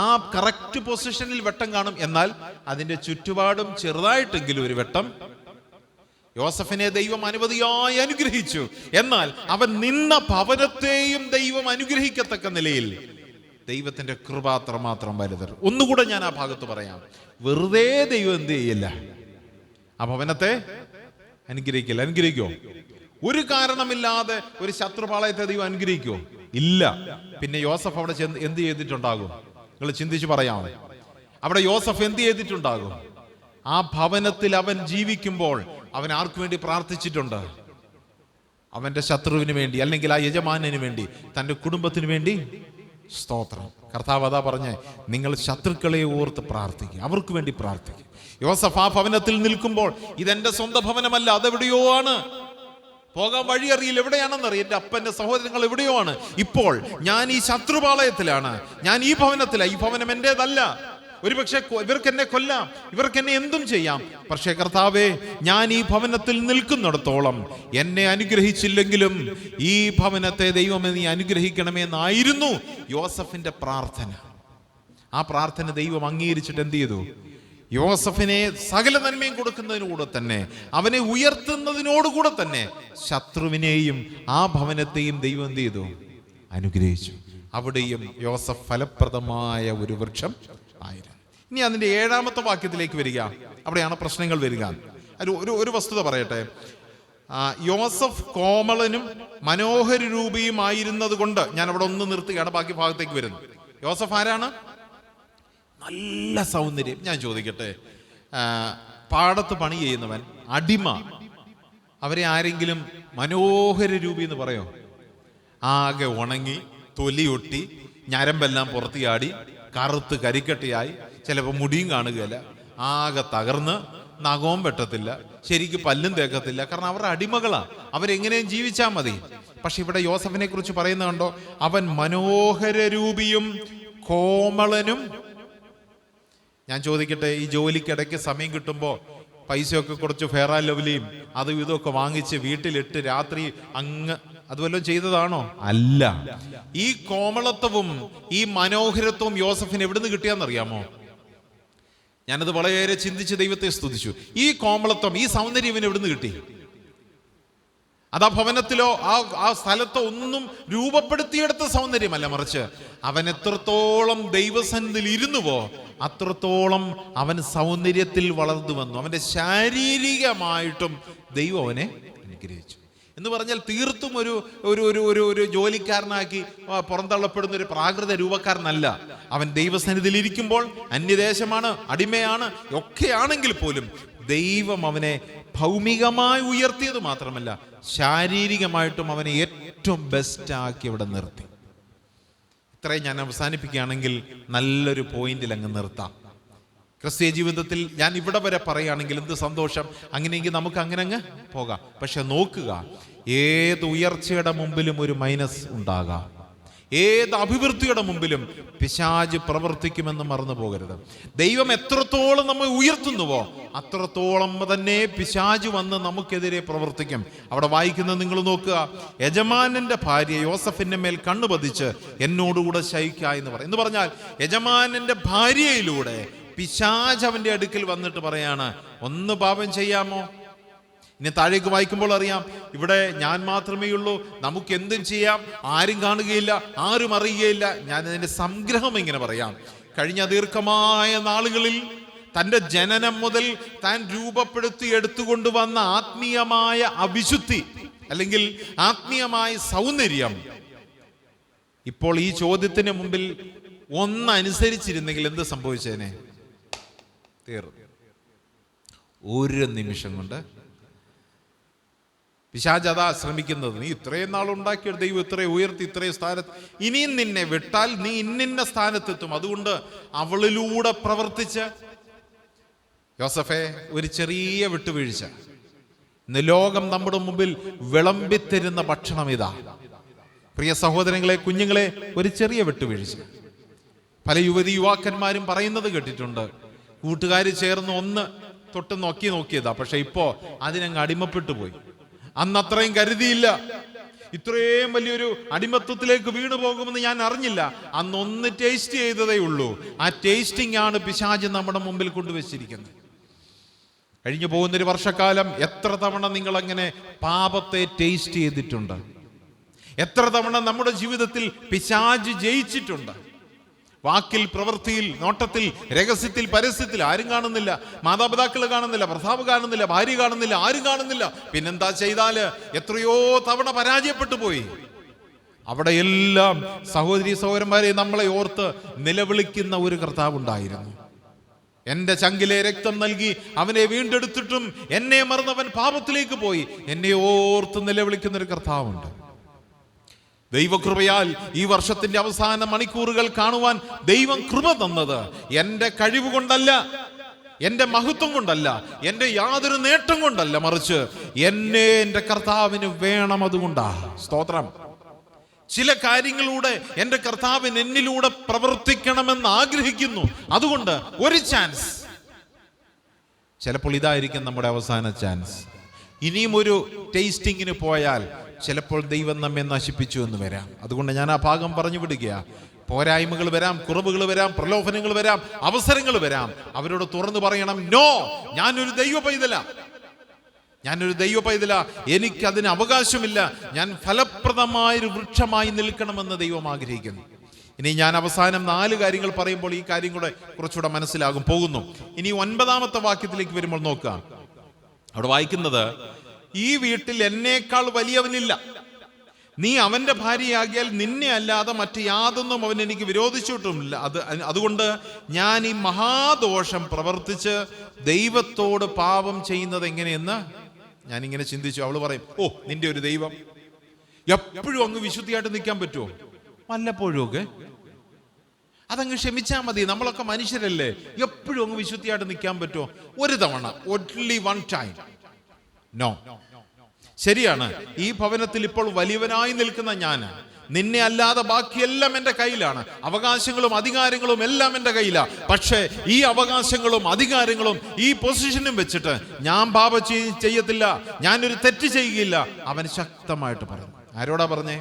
ആ കറക്റ്റ് പൊസിഷനിൽ വെട്ടം കാണും, എന്നാൽ അതിന്റെ ചുറ്റുപാടും ചെറുതായിട്ടെങ്കിലും ഒരു വെട്ടം. യോസഫിനെ ദൈവം അനവധിയായി അനുഗ്രഹിച്ചു. എന്നാൽ അവൻ നിന്ന ഭവനത്തെയും ദൈവം അനുഗ്രഹിക്കത്തക്ക നിലയിൽ ദൈവത്തിന്റെ കൃപ അത്രമാത്രം വലുത്. ഒന്നുകൂടെ ഞാൻ ആ ഭാഗത്ത് പറയാം. വെറുതെ ദൈവം എന്ത് ചെയ്യില്ല, ആ ഭവനത്തെ അനുഗ്രഹിക്കില്ല. അനുഗ്രഹിക്കോ? ഒരു കാരണമില്ലാതെ ഒരു ശത്രുപാളയത്തെ ദൈവം അനുഗ്രഹിക്കോ? ഇല്ല. പിന്നെ യോസഫ് അവിടെ എന്ത് ചെയ്തിട്ടുണ്ടാകും? നിങ്ങൾ ചിന്തിച്ച് പറയാമോ? അവിടെ യോസഫ് എന്ത് ചെയ്തിട്ടുണ്ടാകും? ആ ഭവനത്തിൽ അവൻ ജീവിക്കുമ്പോൾ അവൻ ആർക്കു വേണ്ടി പ്രാർത്ഥിച്ചിട്ടുണ്ട്? അവന്റെ ശത്രുവിന് വേണ്ടി, അല്ലെങ്കിൽ ആ യജമാനന് വേണ്ടി, തന്റെ കുടുംബത്തിന് വേണ്ടി. സ്തോത്രം. കർത്താവ് അതാ പറഞ്ഞേ, നിങ്ങൾ ശത്രുക്കളെ ഓർത്ത് പ്രാർത്ഥിക്കുക, അവർക്ക് വേണ്ടി പ്രാർത്ഥിക്കുക. യോസഫ് ആ ഭവനത്തിൽ നിൽക്കുമ്പോൾ, ഇതെന്റെ സ്വന്തം ഭവനമല്ല, അതെവിടെയോ ആണ്, പോകാൻ വഴി അറിയില്ല, എവിടെയാണെന്നറിയാം, എൻ്റെ അപ്പൻ്റെ സഹോദരങ്ങൾ എവിടെയോ ആണ്. ഇപ്പോൾ ഞാൻ ഈ ശത്രുപാളയത്തിലാണ്, ഞാൻ ഈ ഭവനത്തിലാണ്. ഈ ഭവനം എൻ്റെതല്ല. ഒരുപക്ഷെ ഇവർക്ക് എന്നെ കൊല്ലാം, ഇവർക്ക് എന്നെ എന്തും ചെയ്യാം. പക്ഷേ കർത്താവേ, ഞാൻ ഈ ഭവനത്തിൽ നിൽക്കുന്നിടത്തോളം എന്നെ അനുഗ്രഹിച്ചില്ലെങ്കിലും ഈ ഭവനത്തെ ദൈവമേ നീ അനുഗ്രഹിക്കണമെന്നായിരുന്നു യോസഫിന്റെ പ്രാർത്ഥന. ആ പ്രാർത്ഥന ദൈവം അംഗീകരിച്ചിട്ട് എന്ത് ചെയ്തു? യോസഫിനെ സകല നന്മയും കൊടുക്കുന്നതിനോട് തന്നെ, അവനെ ഉയർത്തുന്നതിനോടുകൂടെ തന്നെ ശത്രുവിനെയും ആ ഭവനത്തെയും ദൈവം എന്ത് ചെയ്തു? അനുഗ്രഹിച്ചു. അവിടെയും യോസഫ് ഫലപ്രദമായ ഒരു വൃക്ഷം ആയിരുന്നു. ഇനി അതിന്റെ 7-ാമത്തെ വാക്യത്തിലേക്ക് വരിക. അവിടെയാണ് പ്രശ്നങ്ങൾ വരിക. ഒരു വസ്തുത പറയട്ടെ. യോസഫ് കോമളനും മനോഹര രൂപിയുമായിരുന്നത് കൊണ്ട് ഞാൻ അവിടെ ഒന്ന് നിർത്തുകയാണ്, ബാക്കി ഭാഗത്തേക്ക് വരുന്നു. യോസഫ് ആരാണ്? നല്ല സൗന്ദര്യം. ഞാൻ ചോദിക്കട്ടെ, പാടത്ത് പണി ചെയ്യുന്നവൻ, അടിമ, അവരെ ആരെങ്കിലും മനോഹര രൂപി എന്ന് പറയോ? ആകെ ഉണങ്ങി, തൊലിയൊട്ടി, ഞരമ്പെല്ലാം പുറത്തിയാടി കറുത്ത് കരിക്കട്ടയായി, ചിലപ്പോൾ മുടിയും കാണുകയില്ല, ആകെ തകർന്ന്, നഖവും വെട്ടത്തില്ല, ശരിക്ക് പല്ലും തേക്കത്തില്ല. കാരണം അവരുടെ അടിമകളാ, അവരെങ്ങനെയും ജീവിച്ചാൽ മതി. പക്ഷെ ഇവിടെ യോസഫിനെ കുറിച്ച് പറയുന്നത് കണ്ടോ, അവൻ മനോഹര രൂപിയും കോമളനും. ഞാൻ ചോദിക്കട്ടെ, ഈ ജോലിക്കിടയ്ക്ക് സമയം കിട്ടുമ്പോൾ പൈസയൊക്കെ കുറച്ച് ഫെയർ ആൻഡ് ലവ്ലിയും അതും ഇതൊക്കെ വാങ്ങിച്ച് വീട്ടിലിട്ട് രാത്രി അങ്ങ് അതുവല്ലതും ചെയ്തതാണോ? അല്ല. ഈ കോമളത്വവും ഈ മനോഹരത്വവും യോസഫിന് എവിടുന്ന് കിട്ടിയാന്നറിയാമോ? ഞാനത് വളരെ ചിന്തിച്ച് ദൈവത്തെ സ്തുതിച്ചു. ഈ കോമളത്വം, ഈ സൗന്ദര്യം ഇവന് എവിടുന്ന് കിട്ടി? അതാ ഭവനത്തിലോ ആ സ്ഥലത്തോ ഒന്നും രൂപപ്പെടുത്തിയെടുത്ത സൗന്ദര്യമല്ല, മറിച്ച് അവൻ എത്രത്തോളം ദൈവസന്നിധിയിൽ ഇരുന്നുവോ അത്രത്തോളം അവൻ സൗന്ദര്യത്തിൽ വളർന്നു വന്നു. അവന്റെ ശാരീരികമായിട്ടും ദൈവം അവനെ അനുഗ്രഹിച്ചു എന്ന് പറഞ്ഞാൽ തീർത്തും ഒരു ഒരു ഒരു ഒരു ജോലിക്കാരനാക്കി പുറന്തള്ളപ്പെടുന്ന ഒരു പ്രാകൃത രൂപക്കാരനല്ല. അവൻ ദൈവസന്നിധിയിൽ ഇരിക്കുമ്പോൾ, അന്യദേശമാണ്, അടിമയാണ്, ഒക്കെയാണെങ്കിൽ പോലും ദൈവം അവനെ ഭൗമികമായി ഉയർത്തിയത് മാത്രമല്ല, ശാരീരികമായിട്ടും അവനെ ഏറ്റവും ബെസ്റ്റാക്കി അവിടെ നിർത്തി. ഇത്രയും ഞാൻ അവസാനിപ്പിക്കുകയാണെങ്കിൽ നല്ലൊരു പോയിന്റിൽ അങ്ങ് നിർത്താം. ക്രിസ്തീയ ജീവിതത്തിൽ ഞാൻ ഇവിടെ വരെ പറയുകയാണെങ്കിൽ എന്ത് സന്തോഷം. അങ്ങനെയെങ്കിൽ നമുക്ക് അങ്ങനെ അങ്ങ് പോകാം. പക്ഷെ നോക്കുക, ഏത് ഉയർച്ചയുടെ മുമ്പിലും ഒരു മൈനസ് ഉണ്ടാകാം. ഏത് അഭിവൃദ്ധിയുടെ മുമ്പിലും പിശാച് പ്രവർത്തിക്കുമെന്ന് മറന്നു പോകരുത്. ദൈവം എത്രത്തോളം നമ്മെ ഉയർത്തുന്നുവോ അത്രത്തോളം തന്നെ പിശാച് വന്ന് നമുക്കെതിരെ പ്രവർത്തിക്കും. അവിടെ വായിക്കുന്നത് നിങ്ങൾ നോക്കുക, യജമാനന്റെ ഭാര്യ യോസഫിന്റെ മേൽ കണ്ണു പതിച്ച് എന്നോടുകൂടെ ശയിക്ക എന്ന് പറയും. എന്ന് പറഞ്ഞാൽ യജമാനന്റെ ഭാര്യയിലൂടെ പിശാച് അവന്റെ അടുക്കൽ വന്നിട്ട് പറയാണ്, ഒന്ന് പാപം ചെയ്യാമോ? ഇനി താഴേക്ക് വായിക്കുമ്പോൾ അറിയാം, ഇവിടെ ഞാൻ മാത്രമേ ഉള്ളൂ, നമുക്ക് എന്തും ചെയ്യാം, ആരും കാണുകയില്ല, ആരും അറിയുകയില്ല. ഞാൻ അതിന്റെ സംഗ്രഹം ഇങ്ങനെ പറയാം. കഴിഞ്ഞ ദീർഘമായ നാളുകളിൽ തൻ്റെ ജനനം മുതൽ താൻ രൂപപ്പെടുത്തി എടുത്തുകൊണ്ടുവന്ന ആത്മീയമായ അവിശുദ്ധി അല്ലെങ്കിൽ ആത്മീയമായ സൗന്ദര്യം ഇപ്പോൾ ഈ ചോദ്യത്തിന് മുമ്പിൽ ഒന്നനുസരിച്ചിരുന്നെങ്കിൽ എന്ത് സംഭവിച്ചേനെ? തീർന്നു. ഒരു നിമിഷം കൊണ്ട് പിശാച് അതാ ശ്രമിക്കുന്നത്. നീ ഇത്രയും നാളുണ്ടാക്കിയ ദൈവം ഇത്രയും ഉയർത്തി, ഇത്രയും സ്ഥാനത്ത്, ഇനിയും നിന്നെ വിട്ടാൽ നീ ഇന്നിന്ന സ്ഥാനത്തെത്തും. അതുകൊണ്ട് അവളിലൂടെ പ്രവർത്തിച്ച് യോസഫേ ഒരു ചെറിയ വിട്ടുവീഴ്ച. ഇന്ന് ലോകം നമ്മുടെ മുമ്പിൽ വിളമ്പിത്തരുന്ന ഭക്ഷണം ഇതാ. പ്രിയ സഹോദരങ്ങളെ, കുഞ്ഞുങ്ങളെ, ഒരു ചെറിയ വിട്ടുവീഴ്ച. പല യുവാക്കന്മാരും പറയുന്നത് കേട്ടിട്ടുണ്ട്, കൂട്ടുകാർ ചേർന്ന് ഒന്ന് തൊട്ട് നോക്കിയതാ, പക്ഷെ ഇപ്പോ അതിനങ്ങ് അടിമപ്പെട്ടു പോയി. അന്ന് അത്രയും കരുതിയില്ല, ഇത്രയും വലിയൊരു അടിമത്വത്തിലേക്ക് വീണു പോകുമെന്ന് ഞാൻ അറിഞ്ഞില്ല. അന്ന് ഒന്ന് ടേസ്റ്റ് ചെയ്തതേ ഉള്ളൂ. ആ ടേസ്റ്റിംഗ് ആണ് പിശാച് നമ്മുടെ മുമ്പിൽ കൊണ്ടുവച്ചിരിക്കുന്നത്. കഴിഞ്ഞു പോകുന്നൊരു വർഷക്കാലം എത്ര തവണ നിങ്ങൾ അങ്ങനെ പാപത്തെ ടേസ്റ്റ് ചെയ്തിട്ടുണ്ട്? എത്ര തവണ നമ്മുടെ ജീവിതത്തിൽ പിശാച് ജയിച്ചിട്ടുണ്ട്? വാക്കിൽ, പ്രവൃത്തിയിൽ, നോട്ടത്തിൽ, രഹസ്യത്തിൽ, പരസ്യത്തിൽ. ആരും കാണുന്നില്ല, മാതാപിതാക്കൾ കാണുന്നില്ല, ഭർത്താവ് കാണുന്നില്ല, ഭാര്യ കാണുന്നില്ല, ആരും കാണുന്നില്ല. പിന്നെന്താ ചെയ്താല്? എത്രയോ തവണ പരാജയപ്പെട്ടു പോയി. അവിടെയെല്ലാം സഹോദരി സഹോദരന്മാരെ, നമ്മളെ ഓർത്ത് നിലവിളിക്കുന്ന ഒരു കർത്താവുണ്ടായിരുന്നു. എന്റെ ചങ്കിലെ രക്തം നൽകി അവനെ വീണ്ടെടുത്തിട്ടും എന്നെ മറന്നവൻ പാപത്തിലേക്ക് പോയി. എന്നെ ഓർത്ത് നിലവിളിക്കുന്ന ഒരു കർത്താവുണ്ട്. ദൈവകൃപയാൽ ഈ വർഷത്തിന്റെ അവസാന മണിക്കൂറുകൾ കാണുവാൻ ദൈവം കൃപ തന്നത് എന്റെ കഴിവ് കൊണ്ടല്ല, എന്റെ മഹത്വം കൊണ്ടല്ല, എന്റെ യാതൊരു നേട്ടം കൊണ്ടല്ല, മറിച്ച് എന്നെ എന്റെ കർത്താവിന് വേണം. അതുകൊണ്ടാ സ്തോത്രം. ചില കാര്യങ്ങളിലൂടെ എന്റെ കർത്താവിന് എന്നിലൂടെ പ്രവർത്തിക്കണമെന്ന് ആഗ്രഹിക്കുന്നു. അതുകൊണ്ട് ഒരു ചാൻസ്, ചിലപ്പോൾ ഇതായിരിക്കും നമ്മുടെ അവസാന ചാൻസ്. ഇനിയും ഒരു ടേസ്റ്റിങ്ങിന് പോയാൽ ചിലപ്പോൾ ദൈവം നമ്മെ നശിപ്പിച്ചു എന്ന് വരാം. അതുകൊണ്ട് ഞാൻ ആ ഭാഗം പറഞ്ഞു വിടുക. പോരായ്മകൾ വരാം, കുറവുകൾ വരാം, പ്രലോഭനങ്ങൾ വരാം, അവസരങ്ങൾ വരാം. അവരോട് തുറന്നു പറയണം, നോ, ഞാനൊരു ദൈവ പൈതല, എനിക്കതിന് അവകാശമില്ല. ഞാൻ ഫലപ്രദമായൊരു വൃക്ഷമായി നിൽക്കണമെന്ന് ദൈവം ആഗ്രഹിക്കുന്നു. ഇനി ഞാൻ അവസാനം 4 കാര്യങ്ങൾ പറയുമ്പോൾ ഈ കാര്യം കൂടെ കുറച്ചുകൂടെ മനസ്സിലാകും. പോകുന്നു. ഇനി 9ാമത്തെ വാക്യത്തിലേക്ക് വരുമ്പോൾ നോക്കുക. അവിടെ വായിക്കുന്നത്, ഈ വീട്ടിൽ എന്നേക്കാൾ വലിയവനില്ല. നീ അവന്റെ ഭാര്യയാകിയാൽ നിന്നെ അല്ലാതെ മറ്റ് യാതൊന്നും അവൻ എനിക്ക് വിരോധിച്ചിട്ടുമില്ല. അതുകൊണ്ട് ഞാൻ ഈ മഹാദോഷം പ്രവർത്തിച്ച് ദൈവത്തോട് പാപം ചെയ്യുന്നത് എങ്ങനെയെന്ന് ഞാനിങ്ങനെ ചിന്തിച്ചു. അവള് പറയും, ഓ, നിന്റെ ഒരു ദൈവം എപ്പോഴും അങ്ങ് വിശുദ്ധിയായിട്ട് നിൽക്കാൻ പറ്റുമോ? വല്ലപ്പോഴും ഒക്കെ അതങ്ങ് ക്ഷമിച്ചാൽ മതി. നമ്മളൊക്കെ മനുഷ്യരല്ലേ, എപ്പോഴും അങ്ങ് വിശുദ്ധിയായിട്ട് നിൽക്കാൻ പറ്റുമോ? ഒരു തവണ, only one time. നോ. ശരിയാണ്, ഈ ഭവനത്തിൽ ഇപ്പോൾ വലിയവനായി നിൽക്കുന്ന ഞാൻ, നിന്നെ അല്ലാതെ ബാക്കിയെല്ലാം എൻ്റെ കയ്യിലാണ്. അവകാശങ്ങളും അധികാരങ്ങളും എല്ലാം എൻ്റെ കയ്യിലാണ്. പക്ഷേ ഈ അവകാശങ്ങളും അധികാരങ്ങളും ഈ പൊസിഷനും വെച്ചിട്ട് ഞാൻ പാപം ചെയ്യത്തില്ല, ഞാനൊരു തെറ്റ് ചെയ്യുകയില്ല, അവൻ ശക്തമായിട്ട് പറഞ്ഞു. ആരോടാ പറഞ്ഞേ?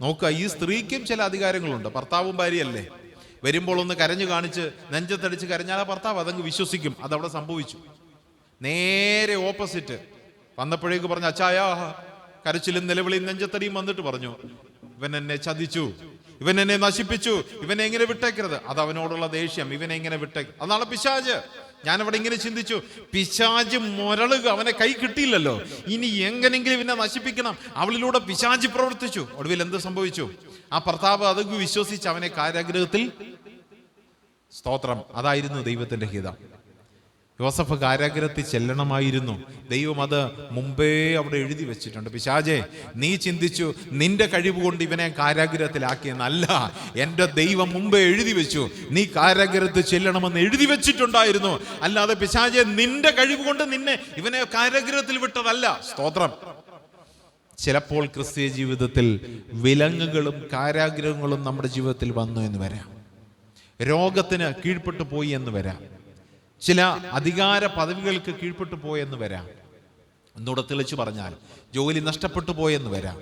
നോക്കുക, ഈ സ്ത്രീക്കും ചില അധികാരങ്ങളുണ്ട്. ഭർത്താവും ഭാര്യയല്ലേ, വരുമ്പോൾ ഒന്ന് കരഞ്ഞു കാണിച്ച് നെഞ്ചത്തടിച്ച് കരഞ്ഞാൽ ആ ഭർത്താവ് അതങ്ങ് വിശ്വസിക്കും. അതവിടെ സംഭവിച്ചു. നേരെ ഓപ്പോസിറ്റ് വന്നപ്പോഴേക്ക് പറഞ്ഞു, അച്ചായാ, കരച്ചിലും നിലവിളിയും നെഞ്ചത്തടിയും വന്നിട്ട് പറഞ്ഞു, ഇവൻ എന്നെ ചതിച്ചു, ഇവൻ എന്നെ നശിപ്പിച്ചു, ഇവനെ എങ്ങനെ വിട്ടേക്കരുത്. അത് അവനോടുള്ള ദേഷ്യം, ഇവനെ എങ്ങനെ വിട്ടേക്ക്. അതാണ് പിശാച്. ഞാനവിടെ ഇങ്ങനെ ചിന്തിച്ചു, പിശാച് മുരളുക, അവനെ കൈ കിട്ടിയില്ലല്ലോ, ഇനി എങ്ങനെങ്കിലും ഇവനെ നശിപ്പിക്കണം. അവളിലൂടെ പിശാച് പ്രവർത്തിച്ചു. ഒടുവിൽ എന്ത് സംഭവിച്ചു? ആ ഭർത്താവ് അത് വിശ്വസിച്ച് അവനെ കാരാഗൃഹത്തിൽ. സ്തോത്രം. അതായിരുന്നു ദൈവത്തിന്റെ ഹിതം. യോസഫ് കാരാഗൃഹത്തിൽ ചെല്ലണമായിരുന്നു. ദൈവം അത് മുമ്പേ അവിടെ എഴുതി വെച്ചിട്ടുണ്ട്. പിശാചേ, നീ ചിന്തിച്ചു നിന്റെ കഴിവ് കൊണ്ട് ഇവനെ കാരാഗൃഹത്തിലാക്കിയെന്നല്ല, എൻ്റെ ദൈവം മുമ്പേ എഴുതി വെച്ചു, നീ കാരാഗൃഹത്തിൽ ചെല്ലണമെന്ന് എഴുതി വെച്ചിട്ടുണ്ടായിരുന്നു. അല്ലാതെ പിശാചേ, നിന്റെ കഴിവ് കൊണ്ട് ഇവനെ കാരാഗൃഹത്തിൽ വിട്ടതല്ല. സ്തോത്രം. ചിലപ്പോൾ ക്രിസ്തീയ ജീവിതത്തിൽ വിലങ്ങുകളും കാരാഗ്രഹങ്ങളും നമ്മുടെ ജീവിതത്തിൽ വന്നു എന്ന് വരാം. രോഗത്തിന് കീഴ്പ്പെട്ടു പോയി എന്ന് വരാം. ചില അധികാര പദവികൾക്ക് കീഴ്പ്പെട്ടു പോയെന്ന് വരാം. ഒന്നുകൂടെ തെളിച്ചു പറഞ്ഞാൽ, ജോലി നഷ്ടപ്പെട്ടു പോയെന്ന് വരാം.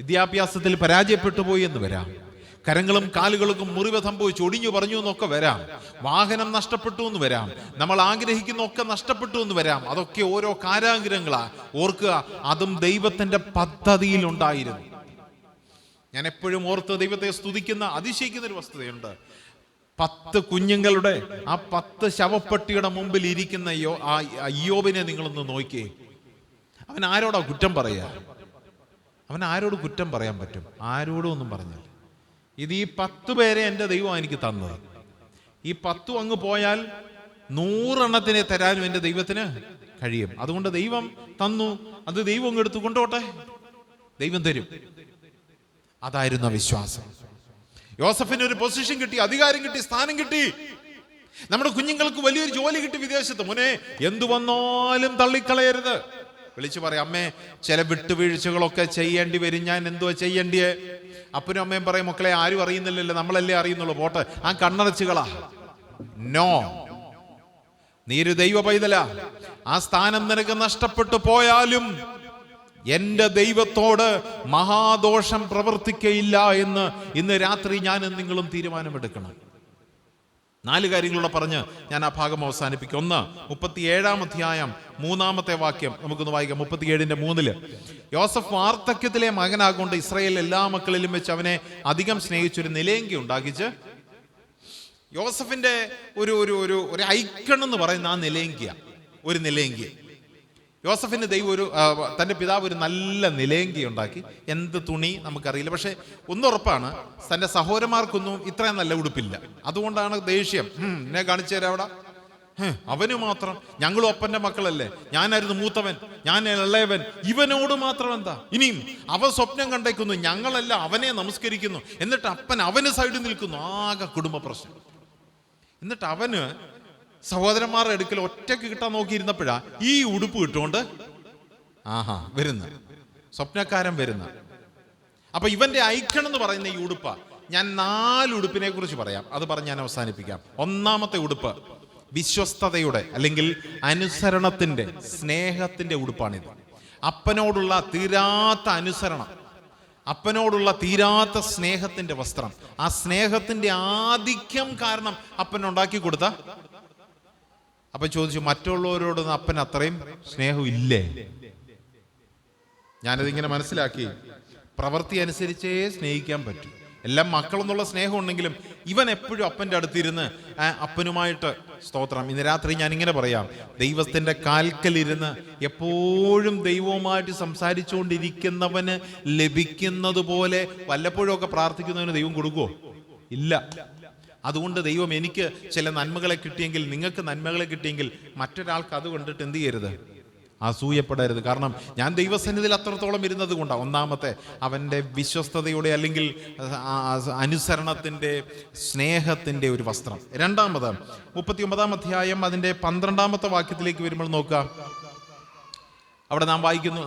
വിദ്യാഭ്യാസത്തിൽ പരാജയപ്പെട്ടു പോയി എന്ന് വരാം. കരങ്ങളും കാലുകൾക്കും മുറിവ് സംഭവിച്ചു, ഒടിഞ്ഞു പറഞ്ഞു എന്നൊക്കെ വരാം. വാഹനം നഷ്ടപ്പെട്ടു എന്ന് വരാം. നമ്മൾ ആഗ്രഹിക്കുന്ന ഒക്കെ നഷ്ടപ്പെട്ടു എന്ന് വരാം. അതൊക്കെ ഓരോ കാരാഗ്രഹങ്ങളാ. ഓർക്കുക, അതും ദൈവത്തിന്റെ പദ്ധതിയിലുണ്ടായിരുന്നു. ഞാൻ എപ്പോഴും ഓർത്ത് ദൈവത്തെ സ്തുതിക്കുന്ന, അതിശയിക്കുന്ന ഒരു വസ്തുതയുണ്ട്. 10 കുഞ്ഞുങ്ങളുടെ ആ 10 ശവപ്പെട്ടിയുടെ മുമ്പിൽ ഇരിക്കുന്ന അയ്യോബിനെ നിങ്ങളൊന്ന് നോക്കിയേ. അവൻ ആരോടാ കുറ്റം പറയുക? അവൻ ആരോട് കുറ്റം പറയാൻ പറ്റും? ആരോടും ഒന്നും പറഞ്ഞില്ല. ഇത് ഈ 10 പേരെ എൻ്റെ ദൈവം എനിക്ക് തന്നത്. ഈ 10 അങ്ങ് പോയാൽ 100 എണ്ണത്തിനെ തരാനും എൻ്റെ ദൈവത്തിന് കഴിയും. അതുകൊണ്ട് ദൈവം തന്നു, അത് ദൈവം അങ്ങ് എടുത്തു കൊണ്ടോട്ടെ, ദൈവം തരും. അതായിരുന്നു വിശ്വാസം. യോസഫിന് ഒരു പൊസിഷൻ കിട്ടി, അധികാരം കിട്ടി, സ്ഥാനം കിട്ടി. നമ്മുടെ കുഞ്ഞുങ്ങൾക്ക് വലിയൊരു ജോലി കിട്ടി വിദേശത്ത്. മോനെ, എന്തു വന്നാലും തള്ളിക്കളയരുത്. വിളിച്ചു പറയാം, അമ്മേ ചില വിട്ടുവീഴ്ചകളൊക്കെ ചെയ്യേണ്ടി വരും, ഞാൻ എന്തുവാ ചെയ്യേണ്ടിയേ? അപ്പനും അമ്മയും പറയും, മക്കളെ ആരും അറിയുന്നില്ലല്ലോ, നമ്മളല്ലേ അറിയുന്നുള്ളൂ, പോട്ടെ, ആ കണ്ണടച്ചുകളാ. നോ, നീ ഒരു ദൈവ പൈതലാ. ആ സ്ഥാനം നിനക്ക് നഷ്ടപ്പെട്ടു പോയാലും എന്റെ ദൈവത്തോട് മഹാദോഷം പ്രവർത്തിക്കയില്ല എന്ന് ഇന്ന് രാത്രി ഞാനും നിങ്ങളും തീരുമാനമെടുക്കണം. 4 കാര്യങ്ങളൂടെ പറഞ്ഞ് ഞാൻ ആ ഭാഗം അവസാനിപ്പിക്കും. 1, 37-ാം അധ്യായം 3-ാമത്തെ വാക്യം നമുക്കൊന്ന് വായിക്കാം. 37:3 യോസഫ് വാർദ്ധക്യത്തിലെ മകനാകൊണ്ട് ഇസ്രായേൽ എല്ലാ മക്കളിലും വെച്ച് അവനെ അധികം സ്നേഹിച്ചൊരു നിലയങ്കി ഉണ്ടാക്കിച്ച്. യോസഫിന്റെ ഒരു ഐക്കൺ എന്ന് പറയുന്ന ആ നിലയങ്കിയ, ഒരു നിലയങ്കി. യോസഫിന് ദൈവം തൻ്റെ പിതാവ് ഒരു നല്ല നിലയങ്കി ഉണ്ടാക്കി. എന്ത് തുണി നമുക്കറിയില്ല, പക്ഷെ ഒന്നുറപ്പാണ്, തൻ്റെ സഹോദരന്മാർക്കൊന്നും ഇത്രയും നല്ല ഉടുപ്പില്ല. അതുകൊണ്ടാണ് ദേഷ്യം. എന്നെ കാണിച്ചു തരാം അവിടെ, അവന് മാത്രം, ഞങ്ങളും അപ്പൻ്റെ മക്കളല്ലേ, ഞാനായിരുന്നു മൂത്തവൻ, ഞാൻ ഇളയവൻ, ഇവനോട് മാത്രം എന്താ? ഇനിയും അവൻ സ്വപ്നം കണ്ടേക്കുന്നു, ഞങ്ങളെല്ലാം അവനെ നമസ്കരിക്കുന്നു, എന്നിട്ട് അപ്പൻ അവന് സൈഡിൽ നിൽക്കുന്നു. ആകെ കുടുംബ പ്രശ്നം. എന്നിട്ട് അവന് സഹോദരന്മാരുടെ അടുക്കൽ ഒറ്റയ്ക്ക് കിട്ടാൻ നോക്കിയിരുന്നപ്പോഴാ ഈ ഉടുപ്പ് കിട്ടുകൊണ്ട് വരുന്ന സ്വപ്നക്കാരൻ വരുന്ന. അപ്പൊ ഇവന്റെ ഐക്കൺ എന്ന് പറയുന്ന ഈ ഉടുപ്പ. ഞാൻ 4 ഉടുപ്പിനെ കുറിച്ച് പറയാം, അത് പറഞ്ഞ് ഞാൻ അവസാനിപ്പിക്കാം. 1-ാമത്തെ ഉടുപ്പ് വിശ്വസ്തതയുടെ അല്ലെങ്കിൽ അനുസരണത്തിന്റെ, സ്നേഹത്തിന്റെ ഉടുപ്പാണിത്. അപ്പനോടുള്ള തീരാത്ത അനുസരണം, അപ്പനോടുള്ള തീരാത്ത സ്നേഹത്തിന്റെ വസ്ത്രം. ആ സ്നേഹത്തിന്റെ ആധിക്യം കാരണം അപ്പൻ ഉണ്ടാക്കി കൊടുത്ത. അപ്പൊ ചോദിച്ചു, മറ്റുള്ളവരോടൊന്നും അപ്പൻ അത്രയും സ്നേഹം ഇല്ലേ? ഞാനതിങ്ങനെ മനസ്സിലാക്കി, പ്രവൃത്തി അനുസരിച്ചേ സ്നേഹിക്കാൻ പറ്റും. എല്ലാം മക്കളെന്നുള്ള സ്നേഹം ഉണ്ടെങ്കിലും ഇവൻ എപ്പോഴും അപ്പൻ്റെ അടുത്തിരുന്ന് അപ്പനുമായിട്ട്. സ്തോത്രം. ഇന്ന് രാത്രി ഞാൻ ഇങ്ങനെ പറയാം, ദൈവത്തിന്റെ കാൽക്കലിരുന്ന് എപ്പോഴും ദൈവവുമായിട്ട് സംസാരിച്ചുകൊണ്ടിരിക്കുന്നവന് ലഭിക്കുന്നത് പോലെ വല്ലപ്പോഴും ഒക്കെ പ്രാർത്ഥിക്കുന്നവന് ദൈവം കൊടുക്കുവോ? ഇല്ല. അതുകൊണ്ട് ദൈവം എനിക്ക് ചില നന്മകളെ കിട്ടിയെങ്കിൽ, നിങ്ങൾക്ക് നന്മകളെ കിട്ടിയെങ്കിൽ മറ്റൊരാൾക്ക് അത് കണ്ടിട്ട് എന്ത് ചെയ്യരുത്? അസൂയപ്പെടരുത്. കാരണം ഞാൻ ദൈവസന്നിധിയിൽ അത്രത്തോളം ഇരുന്നത് കൊണ്ടാണ്. ഒന്നാമത്തെ അവൻ്റെ വിശ്വസ്തതയുടെ അല്ലെങ്കിൽ അനുസരണത്തിൻ്റെ സ്നേഹത്തിൻ്റെ ഒരു വസ്ത്രം. രണ്ടാമത് 39-ാം അധ്യായം അതിൻ്റെ 12-ാമത്തെ വാക്യത്തിലേക്ക് വരുമ്പോൾ നോക്കുക. അവിടെ നാം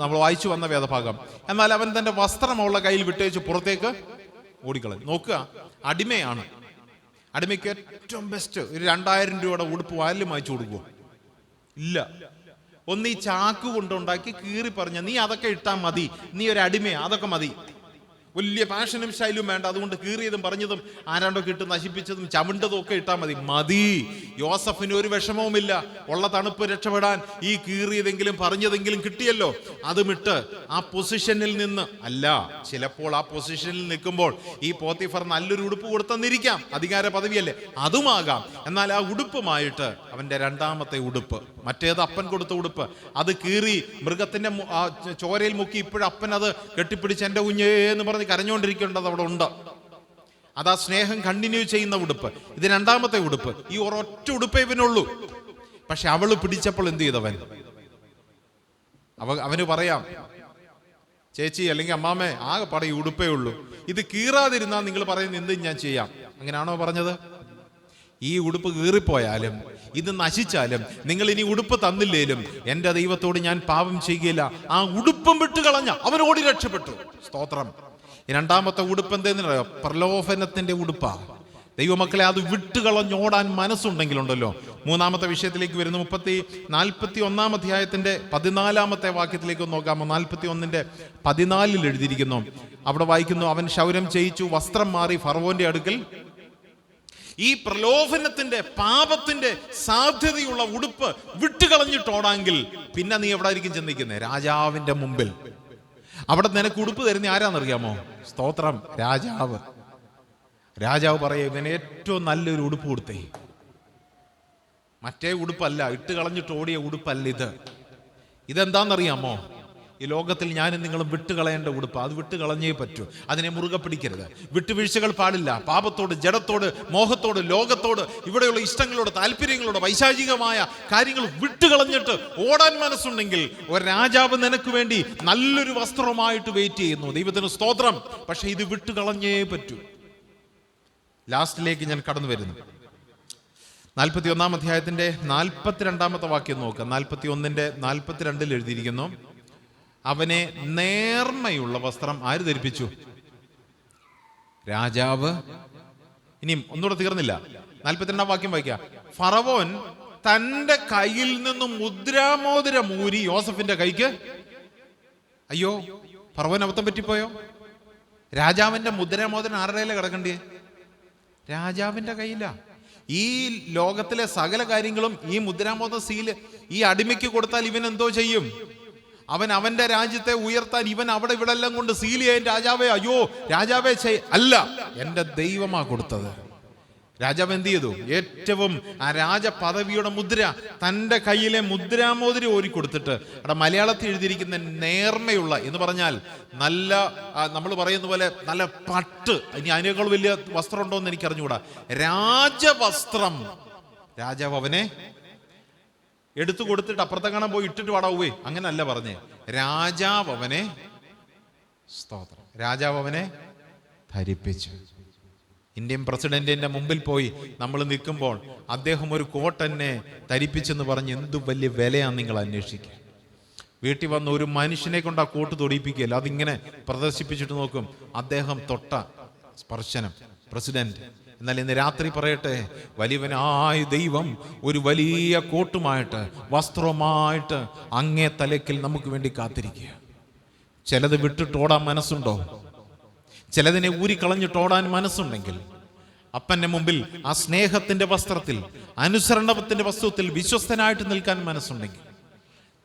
നമ്മൾ വായിച്ചു വന്ന വേദഭാഗം. എന്നാൽ അവൻ തൻ്റെ വസ്ത്രം അവളുടെ കയ്യിൽ വിട്ടേച്ച് പുറത്തേക്ക് ഓടിക്കളഞ്ഞു. നോക്കുക, അടിമയാണ്. അടിമയ്ക്ക് ഏറ്റവും ബെസ്റ്റ് ഒരു 2000 രൂപയുടെ ഉടുപ്പ് ആരിലും വാങ്ങിച്ചു കൊടുക്കുമോ? ഇല്ല. ഒന്ന് ഈ ചാക്ക് കൊണ്ടുണ്ടാക്കി കീറി പറഞ്ഞ നീ അതൊക്കെ ഇട്ടാൽ മതി, നീ ഒരു അടിമയാ, അതൊക്കെ മതി, വലിയ ഫാഷനും സ്റ്റൈലും വേണ്ട, അതുകൊണ്ട് കീറിയതും പറഞ്ഞതും ആരാണ്ടൊക്കെ ഇട്ട് നശിപ്പിച്ചതും ചവിണ്ടതും ഒക്കെ ഇട്ടാൽ മതി. യോസഫിന് ഒരു വിഷമവുമില്ല. ഉള്ള തണുപ്പ് രക്ഷപ്പെടാൻ ഈ കീറിയതെങ്കിലും പറഞ്ഞതെങ്കിലും കിട്ടിയല്ലോ, അതുമിട്ട് ആ പൊസിഷനിൽ നിന്ന് അല്ല, ചിലപ്പോൾ ആ പൊസിഷനിൽ നിൽക്കുമ്പോൾ ഈ പോത്തിഫർ നല്ലൊരു ഉടുപ്പ് കൊടുത്തെന്നിരിക്കാം, അധികാര പദവിയല്ലേ, അതുമാകാം. എന്നാൽ ആ ഉടുപ്പുമായിട്ട് അവന്റെ രണ്ടാമത്തെ ഉടുപ്പ്, മറ്റേത് അപ്പൻ കൊടുത്ത ഉടുപ്പ്, അത് കീറി മൃഗത്തിന്റെ ചോരയിൽ മുക്കി ഇപ്പോഴപ്പൻ അത് കെട്ടിപ്പിടിച്ച് എൻ്റെ കുഞ്ഞേ എന്ന് പറഞ്ഞ് കരഞ്ഞുകൊണ്ടിരിക്കേണ്ടത് അവിടെ ഉണ്ട്. അതാ സ്നേഹം കണ്ടിന്യൂ ചെയ്യുന്ന ഉടുപ്പ്. ഇത് രണ്ടാമത്തെ ഉടുപ്പ്. ഈ ഒരൊറ്റ ഉടുപ്പേ ഇവനുള്ളൂ. പക്ഷെ അവള് പിടിച്ചപ്പോൾ എന്ത് ചെയ്തവൻ? അവന് പറയാം, ചേച്ചി അല്ലെങ്കിൽ അമ്മാമ്മേ, ആകെപ്പാടെ ഈ ഉടുപ്പേ ഉള്ളൂ, ഇത് കീറാതിരുന്നാൽ നിങ്ങൾ പറയുന്നത് എന്തും ഞാൻ ചെയ്യാം. അങ്ങനെയാണോ പറഞ്ഞത്? ഈ ഉടുപ്പ് കീറിപ്പോയാലും ഇത് നശിച്ചാലും നിങ്ങൾ ഇനി ഉടുപ്പ് തന്നില്ലേലും എൻ്റെ ദൈവത്തോട് ഞാൻ പാപം ചെയ്യുകയില്ല. ആ ഉടുപ്പും വിട്ട് കളഞ്ഞ അവൻ ഓടി രക്ഷപ്പെട്ടു. സ്തോത്രം. രണ്ടാമത്തെ ഉടുപ്പ് എന്തെന്നറിയോ? പ്രലോഭനത്തിന്റെ ഉടുപ്പാ. ദൈവമക്കളെ, അത് വിട്ടുകളഞ്ഞോടാൻ മനസ്സുണ്ടെങ്കിലുണ്ടല്ലോ. മൂന്നാമത്തെ വിഷയത്തിലേക്ക് വരുന്നു. 41-ാം അധ്യായത്തിന്റെ 14-ാമത്തെ വാക്യത്തിലേക്ക് നോക്കാമോ? 41-ന്റെ 14 എഴുതിയിരിക്കുന്നു. അവിടെ വായിക്കുന്നു, അവൻ ക്ഷൗരം ചെയ്യിച്ചു, വസ്ത്രം മാറി ഫറവോന്റെ അടുക്കൽ. ഈ പ്രലോഭനത്തിന്റെ പാപത്തിന്റെ സാധ്യതയുള്ള ഉടുപ്പ് വിട്ടുകളഞ്ഞിട്ടോടാങ്കിൽ പിന്നെ നീ എവിടെ ആയിരിക്കും ചെന്നിരിക്കുന്നത്? രാജാവിന്റെ മുമ്പിൽ. അവിടെ നിനക്ക് ഉടുപ്പ് തരുന്ന ആരാന്നറിയാമോ? സ്തോത്രം, രാജാവ്. രാജാവ് പറയും, ഇവന് ഏറ്റവും നല്ലൊരു ഉടുപ്പ് കൊടുത്തേ. മറ്റേ ഉടുപ്പല്ല, ഇട്ട് കളഞ്ഞിട്ട് ഓടിയ ഉടുപ്പല്ല ഇത്. ഇതെന്താണെന്നറിയാമോ? ഈ ലോകത്തിൽ ഞാനും നിങ്ങളും വിട്ടുകളയേണ്ട ഉടുപ്പ്. അത് വിട്ടുകളഞ്ഞേ പറ്റൂ. അതിനെ മുറുകെ പിടിക്കരുത്. വിട്ടുവീഴ്ചകൾ പാടില്ല. പാപത്തോട്, ജഡത്തോട്, മോഹത്തോട്, ലോകത്തോട്, ഇവിടെയുള്ള ഇഷ്ടങ്ങളോട്, താല്പര്യങ്ങളോട്, വൈശാചികമായ കാര്യങ്ങൾ വിട്ടുകളഞ്ഞിട്ട് ഓടാൻ മനസ്സുണ്ടെങ്കിൽ ഒരു രാജാവ് നിനക്ക് വേണ്ടി നല്ലൊരു വസ്ത്രമായിട്ട് വെയിറ്റ് ചെയ്യുന്നു. ദൈവത്തിന് സ്തോത്രം. പക്ഷെ ഇത് വിട്ടുകളഞ്ഞേ പറ്റൂ. ലാസ്റ്റിലേക്ക് ഞാൻ കടന്നു വരുന്നു. 41-ാം അധ്യായത്തിന്റെ 42-ാമത്തെ വാക്യം നോക്കുക. 41-ന്റെ 42 എഴുതിയിരിക്കുന്നു, അവനെ നേർമയുള്ള വസ്ത്രം ആര് ധരിപ്പിച്ചു? രാജാവ്. ഇനിയും ഒന്നുകൂടെ തീർന്നില്ല. 42-ാം വാക്യം വായിക്കാം. ഫറവോൻ തന്റെ കയ്യിൽ നിന്നും മുദ്രാമോതിരം ഊരി യോസഫിന്റെ കൈക്ക്. അയ്യോ, ഫറവോൻ അബദ്ധം പറ്റിപ്പോയോ? രാജാവിന്റെ മുദ്രാമോതിരം ആരുടെ കയ്യിലാ കിടക്കണ്ടേ? രാജാവിന്റെ കയ്യില. ഈ ലോകത്തിലെ സകല കാര്യങ്ങളും ഈ മുദ്രാമോതിര സീല് ഈ അടിമയ്ക്ക് കൊടുത്താൽ ഇവൻ എന്തോ ചെയ്യും? അവൻ അവന്റെ രാജ്യത്തെ ഉയർത്താൻ ഇവൻ അവിടെ ഇവിടെ എല്ലാം കൊണ്ട് സീൽ ചെയ്യാൻ രാജാവേ, അയ്യോ രാജാവേ അല്ല, എന്റെ ദൈവമാ കൊടുത്തത്. രാജാവ് എന്ത് ചെയ്തു? ഏറ്റവും ആ രാജ പദവിയുടെ മുദ്ര തൻ്റെ കയ്യിലെ മുദ്രാമോതിരം ഓരി കൊടുത്തിട്ട്, അവിടെ മലയാളത്തിൽ എഴുതിയിരിക്കുന്ന നേർമയുള്ള എന്ന് പറഞ്ഞാൽ നല്ല, നമ്മൾ പറയുന്ന പോലെ നല്ല പട്ട്, ഇനി അതിനേക്കാൾ വലിയ വസ്ത്രം ഉണ്ടോ എന്ന് എനിക്ക് അറിഞ്ഞുകൂടാ, രാജവസ്ത്രം രാജാവ് അവനെ എടുത്തു കൊടുത്തിട്ട് അപ്പുറത്തെ കാണാൻ പോയി ഇട്ടിട്ട് വാടാവേ, അങ്ങനല്ല പറഞ്ഞേ. രാജാവ് അവനെ, സ്തോത്രം, രാജാവ് അവനെ ധരിപ്പിച്ചു. ഇന്ത്യൻ പ്രസിഡന്റിന്റെ മുമ്പിൽ പോയി നമ്മൾ നിൽക്കുമ്പോൾ അദ്ദേഹം ഒരു കോട്ട് എന്നെ ധരിപ്പിച്ചെന്ന് പറഞ്ഞ് എന്ത് വലിയ വിലയാന്ന് നിങ്ങൾ അന്വേഷിക്കുക. വീട്ടിൽ വന്ന ഒരു മനുഷ്യനെ കൊണ്ട് ആ കോട്ട് തൊടിയിപ്പിക്കുകയല്ല, അതിങ്ങനെ പ്രദർശിപ്പിച്ചിട്ട് നോക്കും അദ്ദേഹം തൊട്ട സ്പർശനം പ്രസിഡന്റ്. എന്നാൽ ഇന്ന് രാത്രി പറയട്ടെ, വലിയവനായ ദൈവം ഒരു വലിയ കോട്ടുമായിട്ട് വസ്ത്രവുമായിട്ട് അങ്ങേ തലയ്ക്കൽ നമുക്ക് വേണ്ടി കാത്തിരിക്കുക. ചിലത് വിട്ടിട്ടോടാൻ മനസ്സുണ്ടോ? ചിലതിനെ ഊരിക്കളഞ്ഞിട്ടോടാൻ മനസ്സുണ്ടെങ്കിൽ അപ്പന്റെ മുമ്പിൽ ആ സ്നേഹത്തിന്റെ വസ്ത്രത്തിൽ, അനുസരണത്തിന്റെ വസ്ത്രത്തിൽ വിശ്വസ്തനായിട്ട് നിൽക്കാൻ മനസ്സുണ്ടെങ്കിൽ,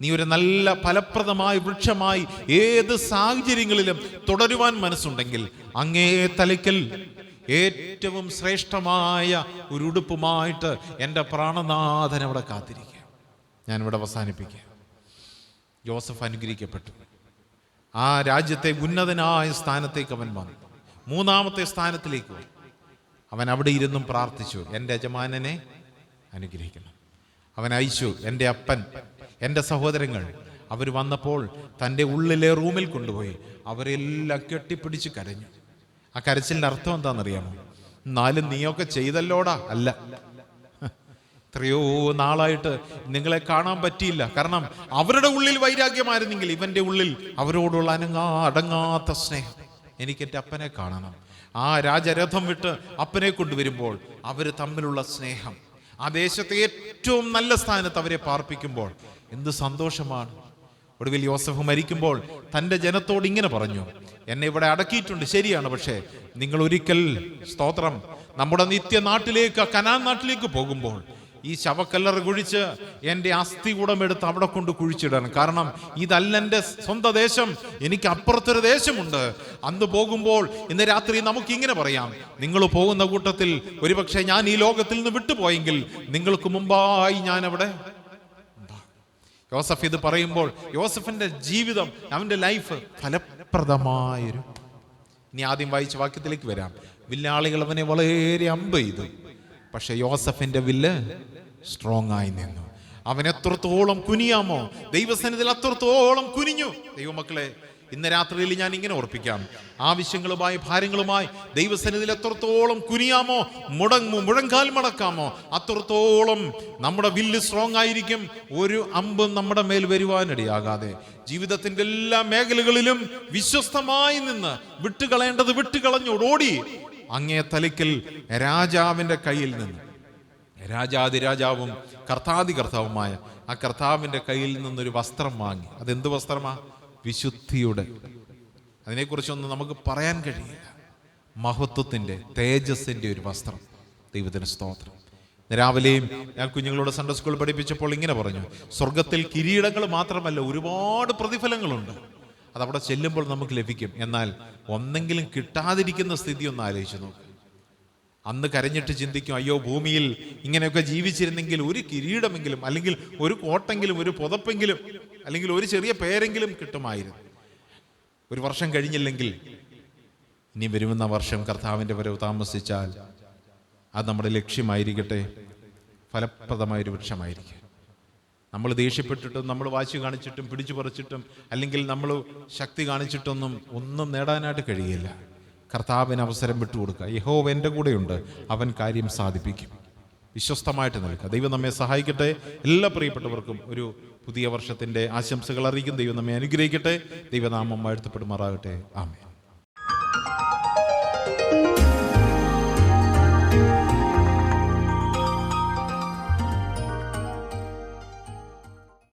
നീ ഒരു നല്ല ഫലപ്രദമായ വൃക്ഷമായി ഏത് സാഹചര്യങ്ങളിലും തുടരുവാൻ മനസ്സുണ്ടെങ്കിൽ, അങ്ങേ തലയ്ക്കൽ ഏറ്റവും ശ്രേഷ്ഠമായ ഒരു ഉടുപ്പുമായിട്ട് എൻ്റെ പ്രാണനാഥൻ അവിടെ കാത്തിരിക്കുക. ഞാനിവിടെ അവസാനിപ്പിക്കുക. യോസഫ് അനുഗ്രഹിക്കപ്പെട്ടു. ആ രാജ്യത്തെ ഉന്നതനായ സ്ഥാനത്തേക്ക് അവൻ വന്നു. മൂന്നാമത്തെ സ്ഥാനത്തിലേക്ക് വന്നു. അവൻ അവിടെ ഇരുന്നും പ്രാർത്ഥിച്ചു, എൻ്റെ യജമാനനെ അനുഗ്രഹിക്കണം. അവൻ അയച്ചു, എൻ്റെ അപ്പൻ, എൻ്റെ സഹോദരങ്ങൾ അവർ വന്നപ്പോൾ തൻ്റെ ഉള്ളിലെ റൂമിൽ കൊണ്ടുപോയി അവരെല്ലാം കെട്ടിപ്പിടിച്ച് കരഞ്ഞു. ആ കരച്ചിലിൻ്റെ അർത്ഥം എന്താണെന്നറിയാമോ? എന്നാലും നീയൊക്കെ ചെയ്തല്ലോടാ. അല്ല, എത്രയോ നാളായിട്ട് നിങ്ങളെ കാണാൻ പറ്റിയില്ല. കാരണം അവരുടെ ഉള്ളിൽ വൈരാഗ്യമായിരുന്നെങ്കിൽ ഇവൻ്റെ ഉള്ളിൽ അവരോടുള്ള അടങ്ങാത്ത സ്നേഹം. എനിക്ക് എൻ്റെ അപ്പനെ കാണണം. ആ രാജരഥം വിട്ട് അപ്പനെ കൊണ്ടുവരുമ്പോൾ അവർ തമ്മിലുള്ള സ്നേഹം, ആ ദേശത്തെ ഏറ്റവും നല്ല സ്ഥാനത്ത് അവരെ പാർപ്പിക്കുമ്പോൾ എന്ത് സന്തോഷമാണ്. ഒടുവിൽ യോസഫ് മരിക്കുമ്പോൾ തൻ്റെ ജനത്തോട് ഇങ്ങനെ പറഞ്ഞു, എന്നെ ഇവിടെ അടക്കിയിട്ടുണ്ട് ശരിയാണ്, പക്ഷേ നിങ്ങൾ ഒരിക്കൽ, സ്തോത്രം, നമ്മുടെ നിത്യ നാട്ടിലേക്ക്, കനാൻ നാട്ടിലേക്ക് പോകുമ്പോൾ ഈ ശവക്കല്ലറ കുഴിച്ച് എൻ്റെ അസ്ഥി കൂടമെടുത്ത് അവിടെ കൊണ്ട് കുഴിച്ചിടണം. കാരണം ഇതല്ല എൻ്റെ സ്വന്തം ദേശം, എനിക്ക് അപ്പുറത്തൊരു ദേശമുണ്ട്. അന്ന് പോകുമ്പോൾ ഇന്ന് രാത്രി നമുക്കിങ്ങനെ പറയാം, നിങ്ങൾ പോകുന്ന കൂട്ടത്തിൽ ഒരുപക്ഷെ ഞാൻ ഈ ലോകത്തിൽ നിന്ന് വിട്ടുപോയെങ്കിൽ നിങ്ങൾക്ക് മുമ്പായി ഞാൻ അവിടെ. യോസഫ് ഇത് പറയുമ്പോൾ യോസഫിന്റെ ജീവിതം, അവന്റെ ലൈഫ് ഫലപ്രദമായൊരു. ഇനി ആദ്യം വായിച്ച വാക്യത്തിലേക്ക് വരാം. വില്ലാളികൾ അവനെ വളരെ അമ്പ് ചെയ്തു, പക്ഷെ യോസഫിന്റെ വില്ല് സ്ട്രോങ് ആയി നിന്നു. അവൻ എത്രത്തോളം കുനിയാമോ ദൈവസന്നിധിയിൽ അത്രത്തോളം കുനിഞ്ഞു. ദൈവമക്കളെ, ഇന്ന് രാത്രിയിൽ ഞാൻ ഇങ്ങനെ ഓർപ്പിക്കാം, ആവശ്യങ്ങളുമായി, ഭാരങ്ങളുമായി ദൈവസന്നിധിയിൽ എത്രത്തോളം കുനിയാമോ, മുഴങ്കാൽ മടക്കാമോ, അത്രത്തോളം നമ്മുടെ വില്ല് സ്ട്രോങ് ആയിരിക്കും. ഒരു അമ്പും നമ്മുടെ മേൽ വരുവാനിടയാകാതെ ജീവിതത്തിന്റെ എല്ലാ മേഖലകളിലും വിശ്വസ്തമായി നിന്ന് വിട്ടുകളയേണ്ടത് വിട്ടുകളഞ്ഞോടി അങ്ങേ തലയ്ക്കൽ രാജാവിന്റെ കയ്യിൽ നിന്ന്, രാജാതിരാജാവും കർത്താതി കർത്താവുമായ ആ കർത്താവിന്റെ കയ്യിൽ നിന്നൊരു വസ്ത്രം വാങ്ങി. അതെന്ത് വസ്ത്രമാ? വിശുദ്ധിയുടെ. അതിനെക്കുറിച്ചൊന്നും നമുക്ക് പറയാൻ കഴിയില്ല. മഹത്വത്തിന്റെ, തേജസ്സിന്റെ ഒരു വസ്ത്രം. ദൈവത്തിന് സ്തോത്രം. രാവിലെയും ഞാൻ കുഞ്ഞുങ്ങളോട് സൺഡേ സ്കൂൾ പഠിപ്പിച്ചപ്പോൾ ഇങ്ങനെ പറഞ്ഞു, സ്വർഗത്തിൽ കിരീടങ്ങൾ മാത്രമല്ല, ഒരുപാട് പ്രതിഫലങ്ങളുണ്ട്. അതവിടെ ചെല്ലുമ്പോൾ നമുക്ക് ലഭിക്കും. എന്നാൽ ഒന്നെങ്കിലും കിട്ടാതിരിക്കുന്ന സ്ഥിതി ഒന്ന് ആലോചിച്ച് നോക്ക്. അന്ന് കരഞ്ഞിട്ട് ചിന്തിക്കും, അയ്യോ ഭൂമിയിൽ ഇങ്ങനെയൊക്കെ ജീവിച്ചിരുന്നെങ്കിൽ ഒരു കിരീടമെങ്കിലും, അല്ലെങ്കിൽ ഒരു കോട്ടെങ്കിലും, ഒരു പുതപ്പെങ്കിലും, അല്ലെങ്കിൽ ഒരു ചെറിയ പേരെങ്കിലും കിട്ടുമായിരുന്നു. ഒരു വർഷം കഴിഞ്ഞില്ലെങ്കിൽ ഇനി വരുന്ന വർഷം കർത്താവിൻ്റെ വരവ് താമസിച്ചാൽ അത് നമ്മുടെ ലക്ഷ്യമായിരിക്കട്ടെ, ഫലപ്രദമായൊരു വൃക്ഷമായിരിക്കും. നമ്മൾ ദേഷ്യപ്പെട്ടിട്ടും, നമ്മൾ വാശി കാണിച്ചിട്ടും, പിടിച്ചു പറിച്ചിട്ടും, അല്ലെങ്കിൽ നമ്മൾ ശക്തി കാണിച്ചിട്ടൊന്നും ഒന്നും നേടാനായിട്ട് കഴിയില്ല. കർത്താവിന് അവസരം വിട്ടുകൊടുക്കുക. യഹോവ എൻ്റെ കൂടെയുണ്ട്, അവൻ കാര്യം സാധിപ്പിക്കും. വിശ്വസ്തമായിട്ട് നിൽക്കുക. ദൈവം നമ്മെ സഹായിക്കട്ടെ. എല്ലാ പ്രിയപ്പെട്ടവർക്കും ഒരു പുതിയ വർഷത്തിൻ്റെ ആശംസകൾ അറിയിക്കും. ദൈവം നമ്മെ അനുഗ്രഹിക്കട്ടെ. ദൈവനാമം വാഴ്ത്തപ്പെടുമാറാകട്ടെ. ആമേൻ.